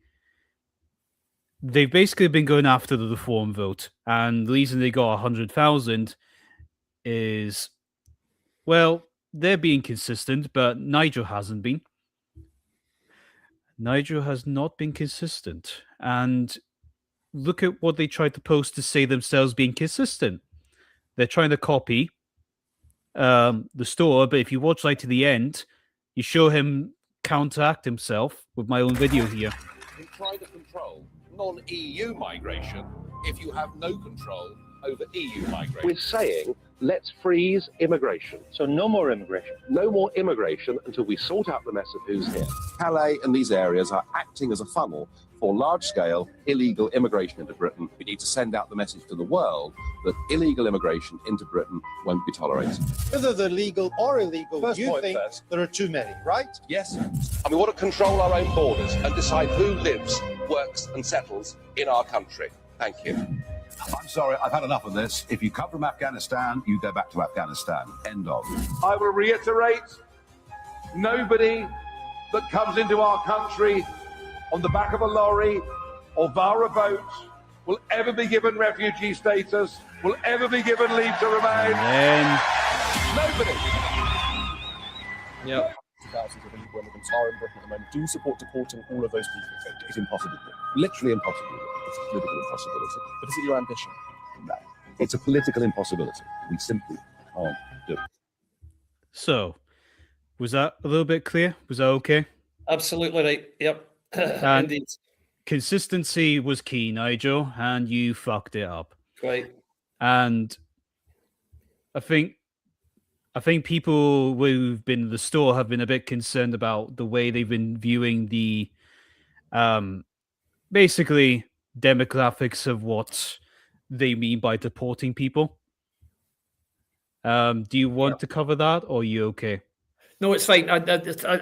They've basically been going after the reform vote, and the reason they got 100,000 is, well, they're being consistent, but Nigel hasn't been. Nigel has not been consistent. And look at what they tried to post to say themselves being consistent. They're trying to copy the store, but if you watch right to the end, you show him counteract himself with my own video here. You try to control non-EU migration if you have no control over EU migration. We're saying, let's freeze immigration. So no more immigration. No more immigration until we sort out the mess of who's here. Calais and these areas are acting as a funnel for large-scale illegal immigration into Britain. We need to send out the message to the world that illegal immigration into Britain won't be tolerated. Whether they're legal or illegal, you think there are too many, right? Yes. And we want to control our own borders and decide who lives, works and settles in our country. Thank you. I'm sorry, I've had enough of this. If you come from Afghanistan, you go back to Afghanistan. End of. I will reiterate, nobody that comes into our country on the back of a lorry or via a boat will ever be given refugee status, will ever be given leave to remain. Nobody. Yeah. Thousands of illegal immigrants are in Britain at the moment. Do you support deporting all of those people? It's impossible. Literally impossible. It's a political impossibility. But is it your ambition? No. It's a political impossibility. We simply can't do it. So, was that a little bit clear? Was that okay? Absolutely right. Yep. Indeed. Consistency was key, Nigel, and you fucked it up. Right. And I think people who've been in the store have been a bit concerned about the way they've been viewing the basically demographics of what they mean by deporting people. Do you want to cover that, or are you okay? No, it's fine. I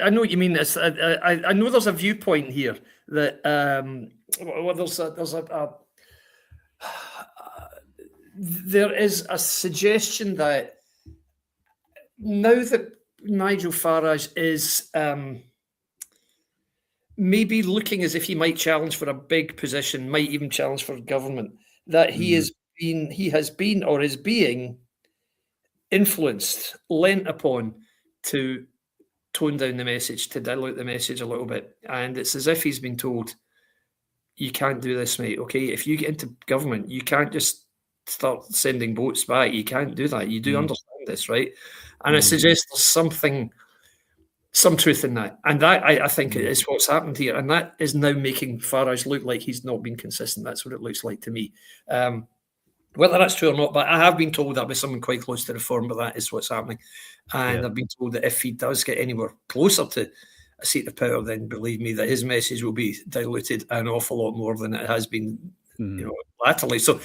know what you mean. I know there's a viewpoint here that there is a suggestion that now that Nigel Farage is maybe looking as if he might challenge for a big position, might even challenge for government, that he has been or is being influenced, lent upon to tone down the message, to dilute the message a little bit. And it's as if he's been told, you can't do this, mate, okay? If you get into government, you can't just start sending boats back. You can't do that. You do understand this, right? And I suggest there's some truth in that. And that, I think, is what's happened here. And that is now making Farage look like he's not been consistent. That's what it looks like to me. Whether that's true or not, but I have been told that by someone quite close to reform, but that is what's happening. And I've been told that if he does get anywhere closer to a seat of power, then believe me, that his message will be diluted an awful lot more than it has been, latterly. So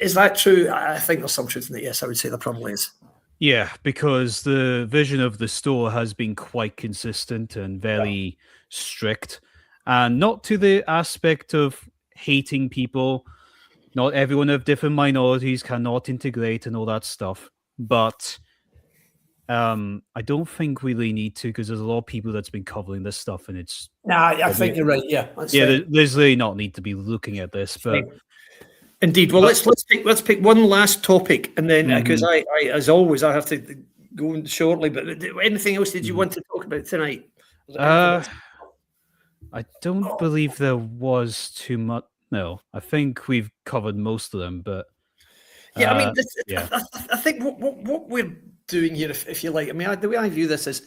is that true? I think there's some truth in it. Yes, I would say there probably is. Yeah, because the vision of the store has been quite consistent and very strict, and not to the aspect of hating people. Not everyone of different minorities cannot integrate and all that stuff. But I don't think we really need to, because there's a lot of people that's been covering this stuff, and it's... Nah, I think you're right, yeah. There's really not need to be looking at this, but... Indeed. Well, let's pick one last topic, and then, because I, as always, I have to go in shortly, but anything else did you want to talk about tonight? I don't believe there was too much. No, I think we've covered most of them, but yeah, I mean, I think what we're doing here, if you like, I mean, the way I view this is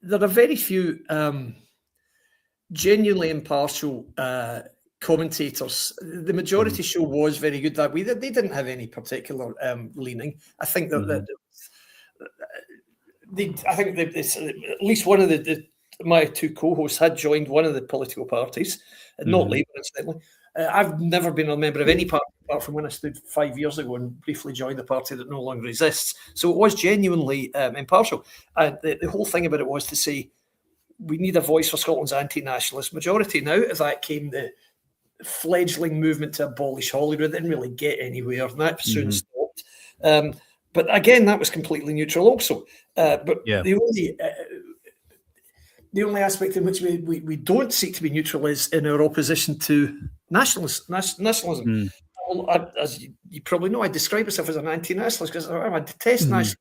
there are very few genuinely impartial commentators. The majority show was very good that way. They didn't have any particular leaning. I think that at least one of my two co-hosts had joined one of the political parties, not Labour, incidentally. I've never been a member of any party apart from when I stood 5 years ago and briefly joined a party that no longer exists. So it was genuinely impartial. And the whole thing about it was to say, we need a voice for Scotland's anti-nationalist majority. Now, out of that came the fledgling movement to abolish Holyrood. Didn't really get anywhere, and that soon stopped. But again, that was completely neutral also. But the only aspect in which we don't seek to be neutral is in our opposition to nationalism. As you probably know, I describe myself as an anti-nationalist because I detest nationalism.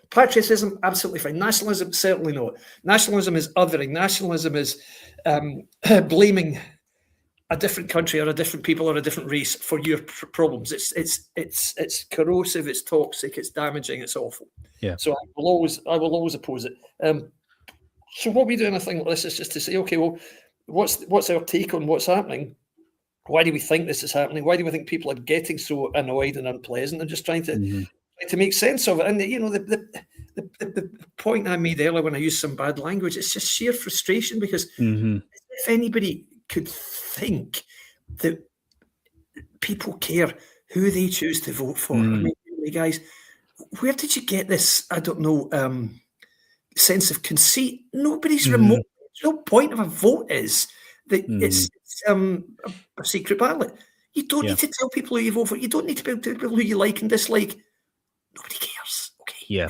Patriotism, absolutely fine. Nationalism, certainly not. Nationalism is othering. Nationalism is blaming a different country or a different people or a different race for your problems. It's corrosive, it's toxic, it's damaging, it's awful. Yeah. So I will always oppose it. So what we do in a thing like this is just to say, okay, well, what's our take on what's happening? Why do we think this is happening? Why do we think people are getting so annoyed and unpleasant and just trying to make sense of it? And the point I made earlier when I used some bad language, it's just sheer frustration because if anybody could think that people care who they choose to vote for, I mean, really, guys, where did you get this? I don't know. Sense of conceit. Nobody's remote. The whole point of a vote is that it's a secret ballot. You don't need to tell people who you vote for. You don't need to tell people who you like and dislike. Nobody cares. Okay. Yeah.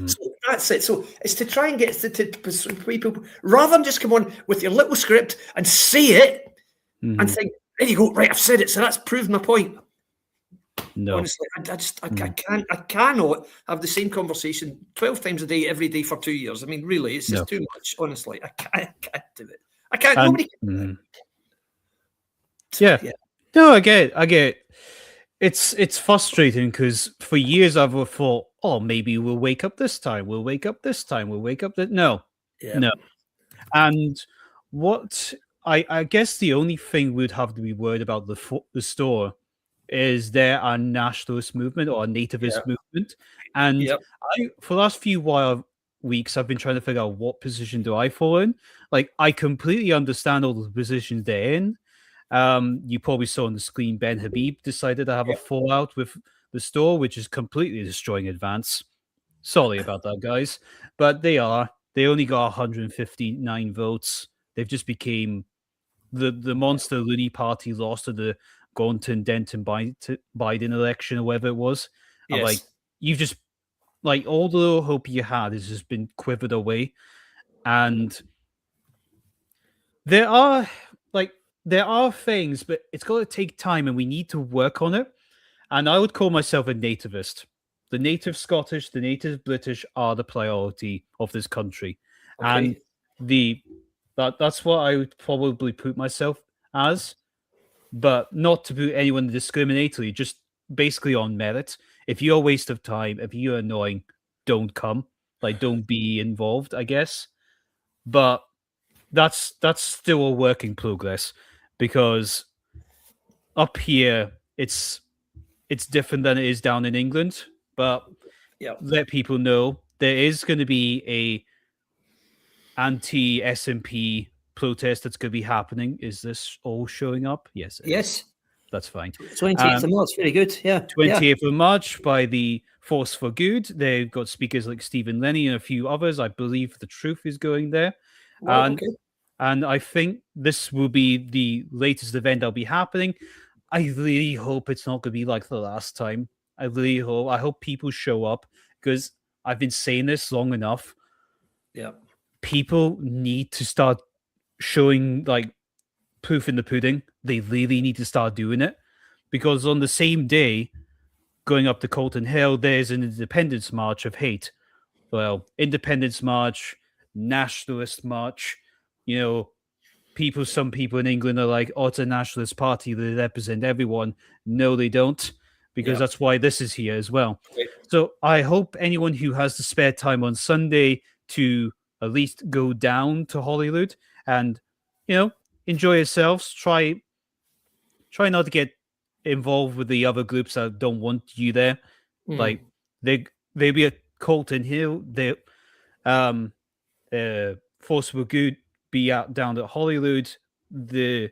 So that's it. So it's to try and get to persuade people rather than just come on with your little script and say it and think, there you go, right, I've said it, so that's proved my point. No. Honestly, I cannot have the same conversation 12 times a day, every day for 2 years. I mean, really, it's just too much. Honestly, I can't do it. I can't. Nobody can. Yeah. No, I get it. It's frustrating because for years I've thought, oh, maybe we'll wake up this time. We'll wake up this time. We'll wake up that. No. And what I guess the only thing we'd have to be worried about the store is there a nationalist movement or a nativist movement. And for the last few weeks, I've been trying to figure out what position do I fall in. Like, I completely understand all the positions they're in. You probably saw on the screen, Ben Habib decided to have a fallout with the store, which is completely destroying Advance. Sorry about that, guys. But they only got 159 votes. They've just became the monster loony party lost to the Gaunton Denton Biden election or whatever it was. Yes. Like, you've just, like, all the little hope you had has just been quivered away. And there are things, but it's got to take time and we need to work on it. And I would call myself a nativist. The native Scottish, the native British are the priority of this country. And that's what I would probably put myself as, but not to put anyone discriminatory, just basically on merit. If you're a waste of time, if you're annoying, don't come. Like, don't be involved, I guess. But that's still a work in progress, because up here it's different than it is down in England. But let people know there is going to be a anti-SNP protest that's going to be happening. Is this all showing up? Yes. Yes. That's fine. 28th of March, very good. Yeah. 28th of March by the Force for Good. They've got speakers like Stephen Lenny and a few others. I believe The Truth is going there. And I think this will be the latest event that'll be happening. I really hope it's not going to be like the last time. I hope people show up, because I've been saying this long enough. Yeah. People need to start showing like proof in the pudding. They really need to start doing it, because on the same day, going up to Colton Hill, there's an Independence March of hate. Well, Independence March, Nationalist March. You know, some people in England are like, oh, it's a nationalist party, they represent everyone. No, they don't, because that's why this is here as well. Okay. So I hope anyone who has the spare time on Sunday to at least go down to Holyrood and, you know, enjoy yourselves. Try not to get involved with the other groups that don't want you there. Like they be at Colton Hill. They Force will Good be out down at Holyrood. The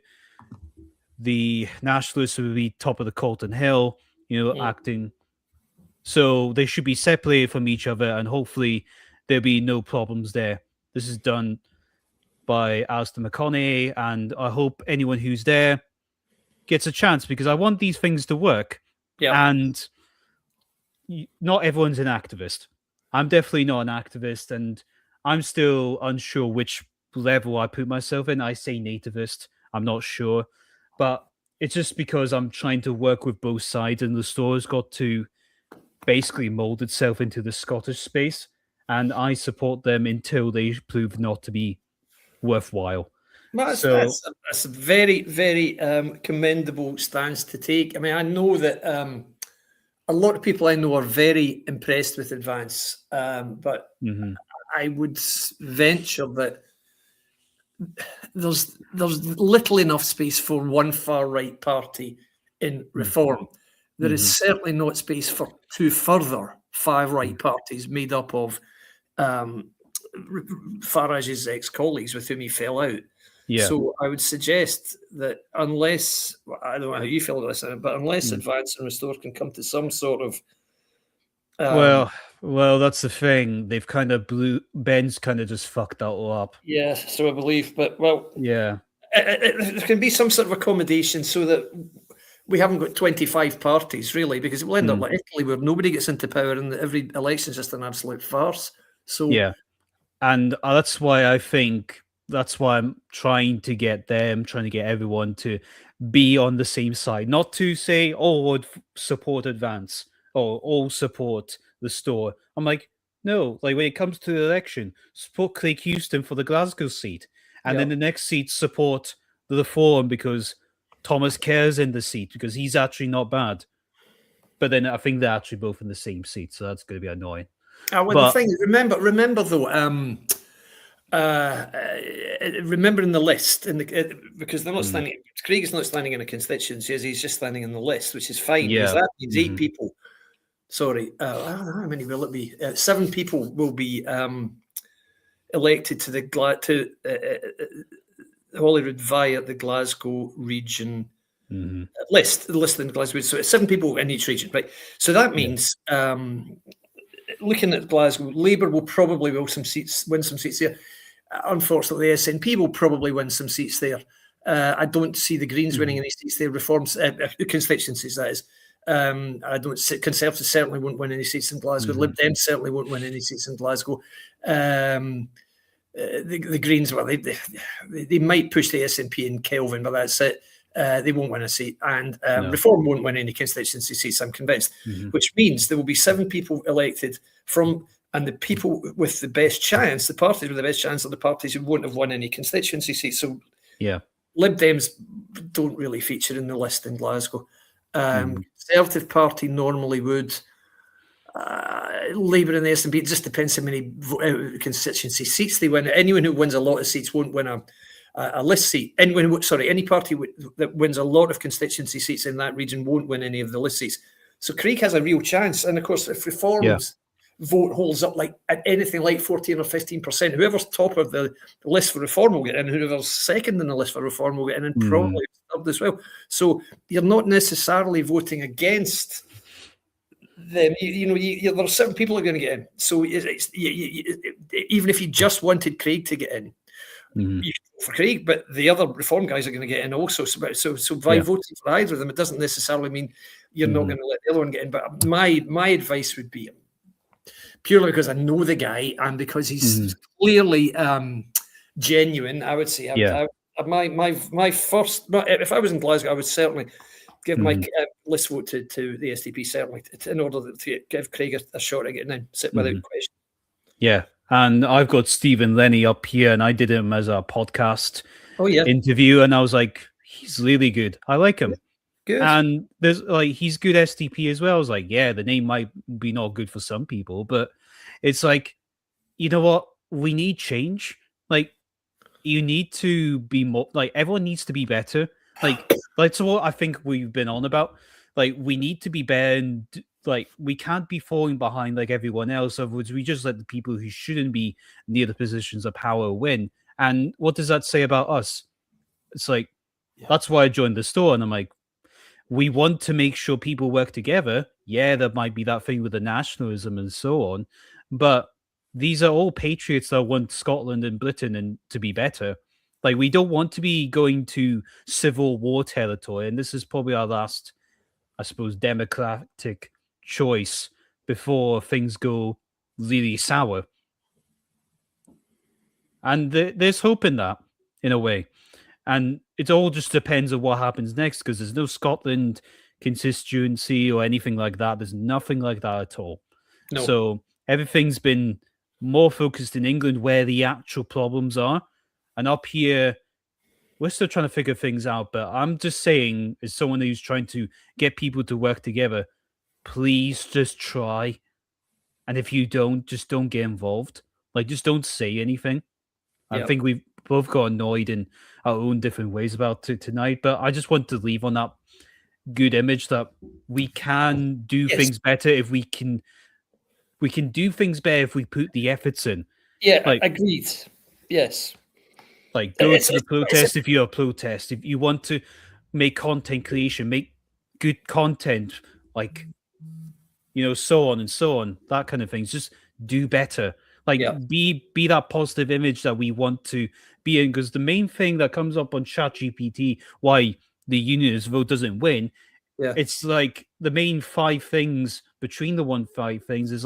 Nationalists will be top of the Colton Hill, you know, acting. So they should be separated from each other, and hopefully there'll be no problems there. This is done by Alistair McConaughey, and I hope anyone who's there gets a chance, because I want these things to work. Yeah. And not everyone's an activist. I'm definitely not an activist, and I'm still unsure which level I put myself in. I say nativist. I'm not sure. But it's just because I'm trying to work with both sides, and the store's got to basically mold itself into the Scottish space, and I support them until they prove not to be worthwhile. Well, that's a very, very commendable stance to take. I mean, I know that a lot of people I know are very impressed with Advance, but I would venture that there's little enough space for one far right party in Reform. There is certainly not space for two further far right parties made up of Farage's ex-colleagues with whom he fell out. Yeah. So I would suggest that unless, I don't know how you feel about this, but unless Advance and Restore can come to some sort of well, that's the thing. They've kind of Ben's kind of just fucked that all up. Yeah, so I believe. But yeah, there can be some sort of accommodation so that we haven't got 25 parties, really, because it will end up like Italy, where nobody gets into power and every election is just an absolute farce. So yeah, and that's why I'm trying to get everyone to be on the same side, not to say, oh, would support Advance or all support the store. I'm like, no, like when it comes to the election, support Craig Houston for the Glasgow seat, and then the next seat support the Reform because Thomas Kerr's in the seat, because he's actually not bad. But then I think they're actually both in the same seat, so that's going to be annoying. The thing, remember though, remembering the list, because they're not standing. Craig is not standing in a constituency; he's just standing in the list, which is fine. Because that means 8 people. Sorry, I don't know how many will it be? 7 people will be elected to the Holyrood via the Glasgow region list. The list in Glasgow, so it's 7 people in each region, right? So that means. Looking at Glasgow, Labour will probably win some seats there. Unfortunately, the SNP will probably win some seats there. I don't see the Greens winning any seats there. Reforms constituencies, that is. I don't. Conservatives certainly won't win any seats in Glasgow. Lib Dems certainly won't win any seats in Glasgow. The Greens, well, they might push the SNP in Kelvin, but that's it. They won't win a seat, and Reform won't win any constituency seats, I'm convinced, which means there will be 7 people elected from And the people with the best chance, the parties with the best chance, are the parties who won't have won any constituency seats. So Yeah. Lib Dems don't really feature in the list in Glasgow. Conservative Party normally would. Labour and the SNP, it just depends how many constituency seats they win. Anyone who wins a lot of seats won't win a list seat. Any party that wins a lot of constituency seats in that region won't win any of the list seats. So Craig has a real chance. And of course, if Reform's vote holds up like at anything like 14 or 15%, whoever's top of the list for Reform will get in, whoever's second in the list for Reform will get in, and probably third as well. So you're not necessarily voting against them. There are 7 people who are going to get in. So even if you just wanted Craig to get in, you vote for Craig, but the other Reform guys are going to get in also. So by voting for either of them, it doesn't necessarily mean you're not going to let the other one get in. But my advice would be, purely because I know the guy and because he's clearly genuine, I would say. My first, if I was in Glasgow, I would certainly give my list vote to the SDP, certainly, in order to give Craig a shot at getting in, without question. Yeah. And I've got Stephen Lenny up here, and I did him as a podcast interview, and I was like, he's really good. I like him. Good. And there's he's good SDP as well. I was like, yeah, the name might be not good for some people, but it's like, you know what? We need change. Like, you need to be more, everyone needs to be better. So what I think we've been on about, we need to be better, and we can't be falling behind like everyone else. Otherwise, we just let the people who shouldn't be near the positions of power win. And what does that say about us? It's that's why I joined the store, and I'm like, we want to make sure people work together. Yeah, there might be that thing with the nationalism and so on, but these are all patriots that want Scotland and Britain and to be better. We don't want to be going to civil war territory, and this is probably our last, I suppose, democratic choice before things go really sour. And there's hope in that, in a way. And it all just depends on what happens next, because there's no Scotland constituency or anything like that. There's nothing like that at all. No. So everything's been more focused in England, where the actual problems are. And up here, we're still trying to figure things out. But I'm just saying, as someone who's trying to get people to work together, please just try. And if you don't, just don't get involved. Just don't say anything. I think we've both got annoyed in our own different ways about it tonight. But I just want to leave on that good image that we can do things better if we can do things better if we put the efforts in. Yeah, agreed. Yes. Go to the protest if you're a protest. If you want to make content creation, make good content, so on and so on, that kind of things. Just do better. Be that positive image that we want to be in. Because the main thing that comes up on ChatGPT, why the unionist vote doesn't win, it's the main 5 things between the 5 things is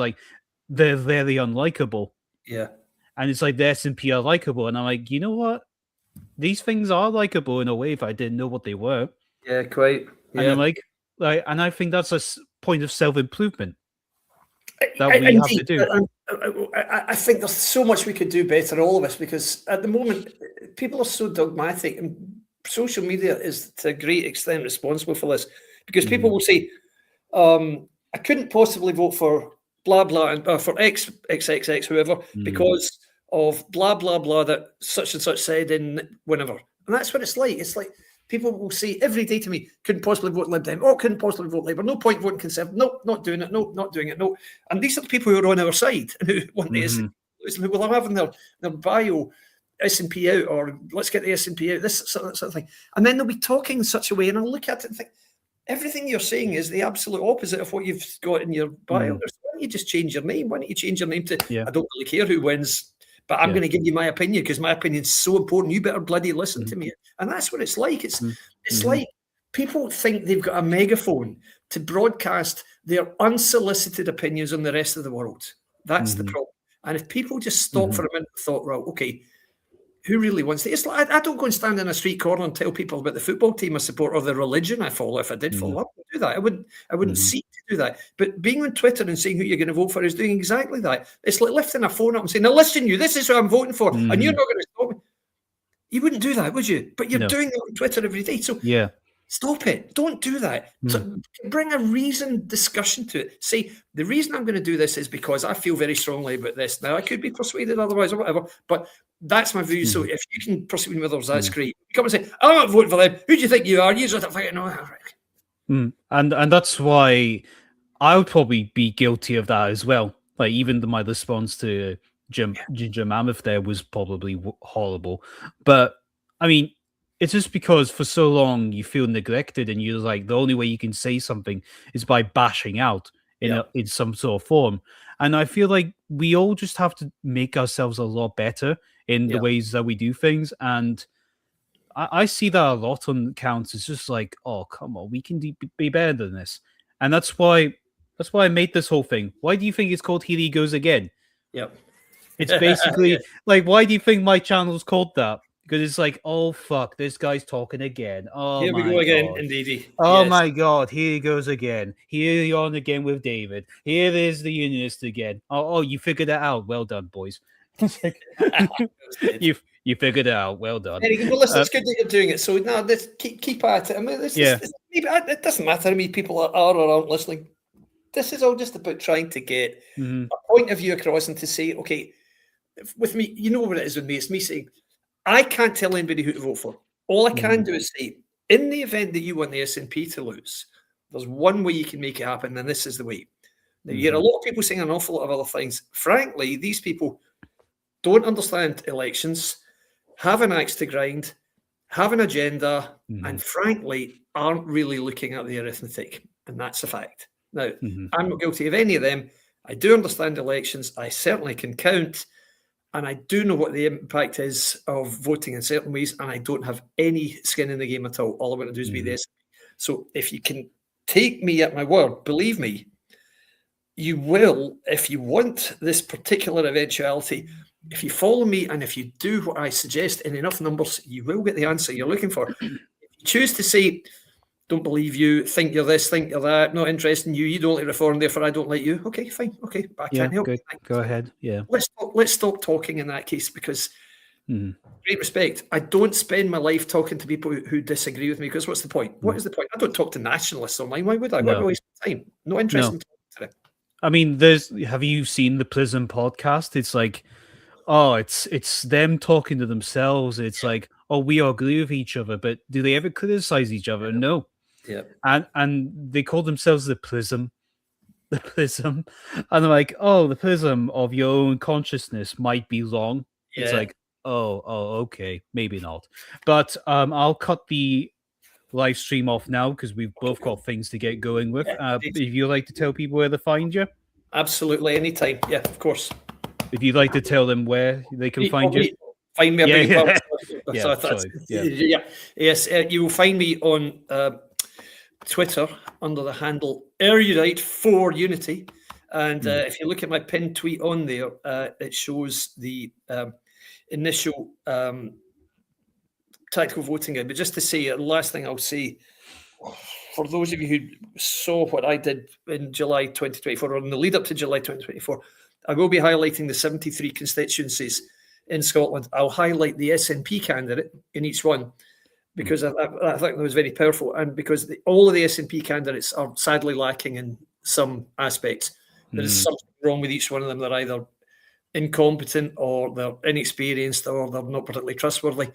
they're very unlikable. Yeah. And it's the SNP are likable. And I'm like, you know what? These things are likable in a way if I didn't know what they were. Yeah, quite. Yeah. And I'm and I think that's a point of self-improvement that we have to do. I think there's so much we could do better, all of us, because at the moment, people are so dogmatic, and social media is to a great extent responsible for this, because people will say, I couldn't possibly vote for blah, blah, and for XXX, whoever, because of blah, blah, blah, that such and such said in whenever. And that's what it's like. It's like people will say every day to me, couldn't possibly vote Lib Dem. Oh, couldn't possibly vote Labour. No point voting Conservative. No, not doing it. No, not doing it. No. And these are the people who are on our side and who want the SNP, who will have in their bio SNP out, or let's get the SNP out, this sort of thing. And then they'll be talking in such a way, and I'll look at it and think, everything you're saying is the absolute opposite of what you've got in your bio. Why don't you just change your name? Why don't you change your name to, I don't really care who wins, but I'm going to give you my opinion because my opinion is so important. You better bloody listen to me. And that's what it's like. It's like people think they've got a megaphone to broadcast their unsolicited opinions on the rest of the world. That's the problem. And if people just stop for a minute and thought, right, okay, who really wants to? It's like I don't go and stand in a street corner and tell people about the football team I support or the religion I follow. If I did follow, I wouldn't do that. I wouldn't seek to do that. But being on Twitter and saying who you're going to vote for is doing exactly that. It's like lifting a phone up and saying, "Now listen, you. This is who I'm voting for, and you're not going to stop me." You wouldn't do that, would you? But you're doing it on Twitter every day. So yeah. Stop it. Don't do that. So bring a reasoned discussion to it. Say, the reason I'm going to do this is because I feel very strongly about this. Now, I could be persuaded otherwise or whatever, but that's my view. So if you can persuade me with others, that's great. You come and say, I'm not voting for them. Who do you think you are? You just think, no. And that's why I would probably be guilty of that as well. Like, even my response to Ginger Mammoth there was probably horrible. But, I mean, it's just because for so long you feel neglected and you're like, the only way you can say something is by bashing out in some sort of form. And I feel like we all just have to make ourselves a lot better in the ways that we do things. And I see that a lot on counts. It's just like, oh, come on, we can be better than this. And that's why I made this whole thing. Why do you think it's called Here He Goes Again? Yep. It's basically like, why do you think my channel's called that? Because it's like, oh fuck, this guy's talking again. Oh, here we go again, indeedy. Oh my god, here he goes again. Here you're on again with David. Here is the unionist again. Oh, you figured it out. Well done, boys. you figured it out. Well done. Well, listen, it's good that you're doing it. So now let's keep at it. I mean, it doesn't matter how many people are or aren't listening. This is all just about trying to get a point of view across and to say, okay, with me, you know what it is with me. It's me saying, I can't tell anybody who to vote for. All I can do is say, in the event that you want the SNP to lose, there's one way you can make it happen, and this is the way. Now, you hear a lot of people saying an awful lot of other things. Frankly, these people don't understand elections, have an axe to grind, have an agenda, and frankly, aren't really looking at the arithmetic. And that's a fact. Now, I'm not guilty of any of them. I do understand elections. I certainly can count. And I do know what the impact is of voting in certain ways, and I don't have any skin in the game at all. All I want to do is be this. So if you can take me at my word, believe me, you will, if you want this particular eventuality, if you follow me and if you do what I suggest in enough numbers, you will get the answer you're looking for. If you choose to say, don't believe you, think you're this, think you're that, not interested in you, you don't like reform, therefore I don't like you. Okay, fine. Okay, but I can't help it. Go ahead. Yeah. Let's stop talking in that case because, great respect, I don't spend my life talking to people who disagree with me because what's the point? What is the point? I don't talk to nationalists online. Why would I? Why would I waste my time? No interest in talking to them. I mean, have you seen the Prism podcast? It's like, oh, it's them talking to themselves. It's like, oh, we all agree with each other, but do they ever criticize each other? No. Yeah. And they call themselves the Prism. The Prism. And they're like, oh, the prism of your own consciousness might be wrong. Yeah. It's like, oh, okay, maybe not. But I'll cut the live stream off now because we've both got things to get going with. If you'd like to tell people where to find you. Absolutely, anytime. Yeah, of course. If you'd like to tell them where they can find you. Find me. Yes, you will find me on Twitter under the handle Erudite4Unity. And if you look at my pinned tweet on there, it shows the initial tactical voting guide. But just to say, the last thing I'll say, for those of you who saw what I did in July 2024, or in the lead up to July 2024, I will be highlighting the 73 constituencies in Scotland. I'll highlight the SNP candidate in each one because I think that was very powerful, and because all of the SNP candidates are sadly lacking in some aspects. There is something wrong with each one of them. They're either incompetent or they're inexperienced or they're not particularly trustworthy.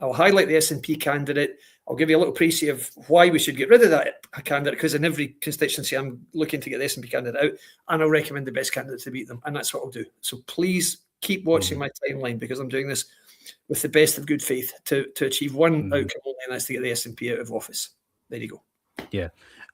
I'll highlight the SNP candidate. I'll give you a little précis of why we should get rid of that candidate, because in every constituency I'm looking to get the SNP candidate out, and I'll recommend the best candidate to beat them, and that's what I'll do. So please keep watching my timeline, because I'm doing this with the best of good faith to achieve one outcome only, and that's to get the SNP out of office. There you go. Yeah.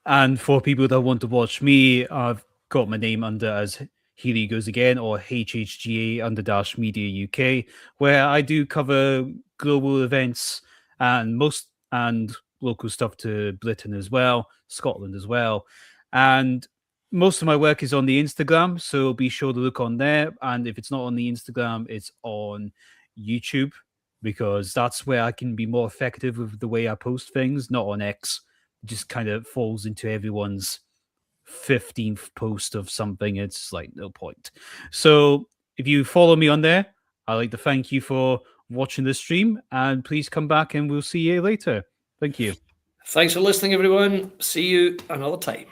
And for people that want to watch me, I've got my name under as Here He Goes Again, or HHGA _ Media UK, where I do cover global events and local stuff to Britain as well, Scotland as well. And most of my work is on the Instagram, so be sure to look on there. And if it's not on the Instagram, it's on YouTube. because that's where I can be more effective with the way I post things, not on X. It just kind of falls into everyone's 15th post of something. It's like no point. So if you follow me on there, I'd like to thank you for watching the stream, and please come back and we'll see you later. Thank you. Thanks for listening, everyone. See you another time.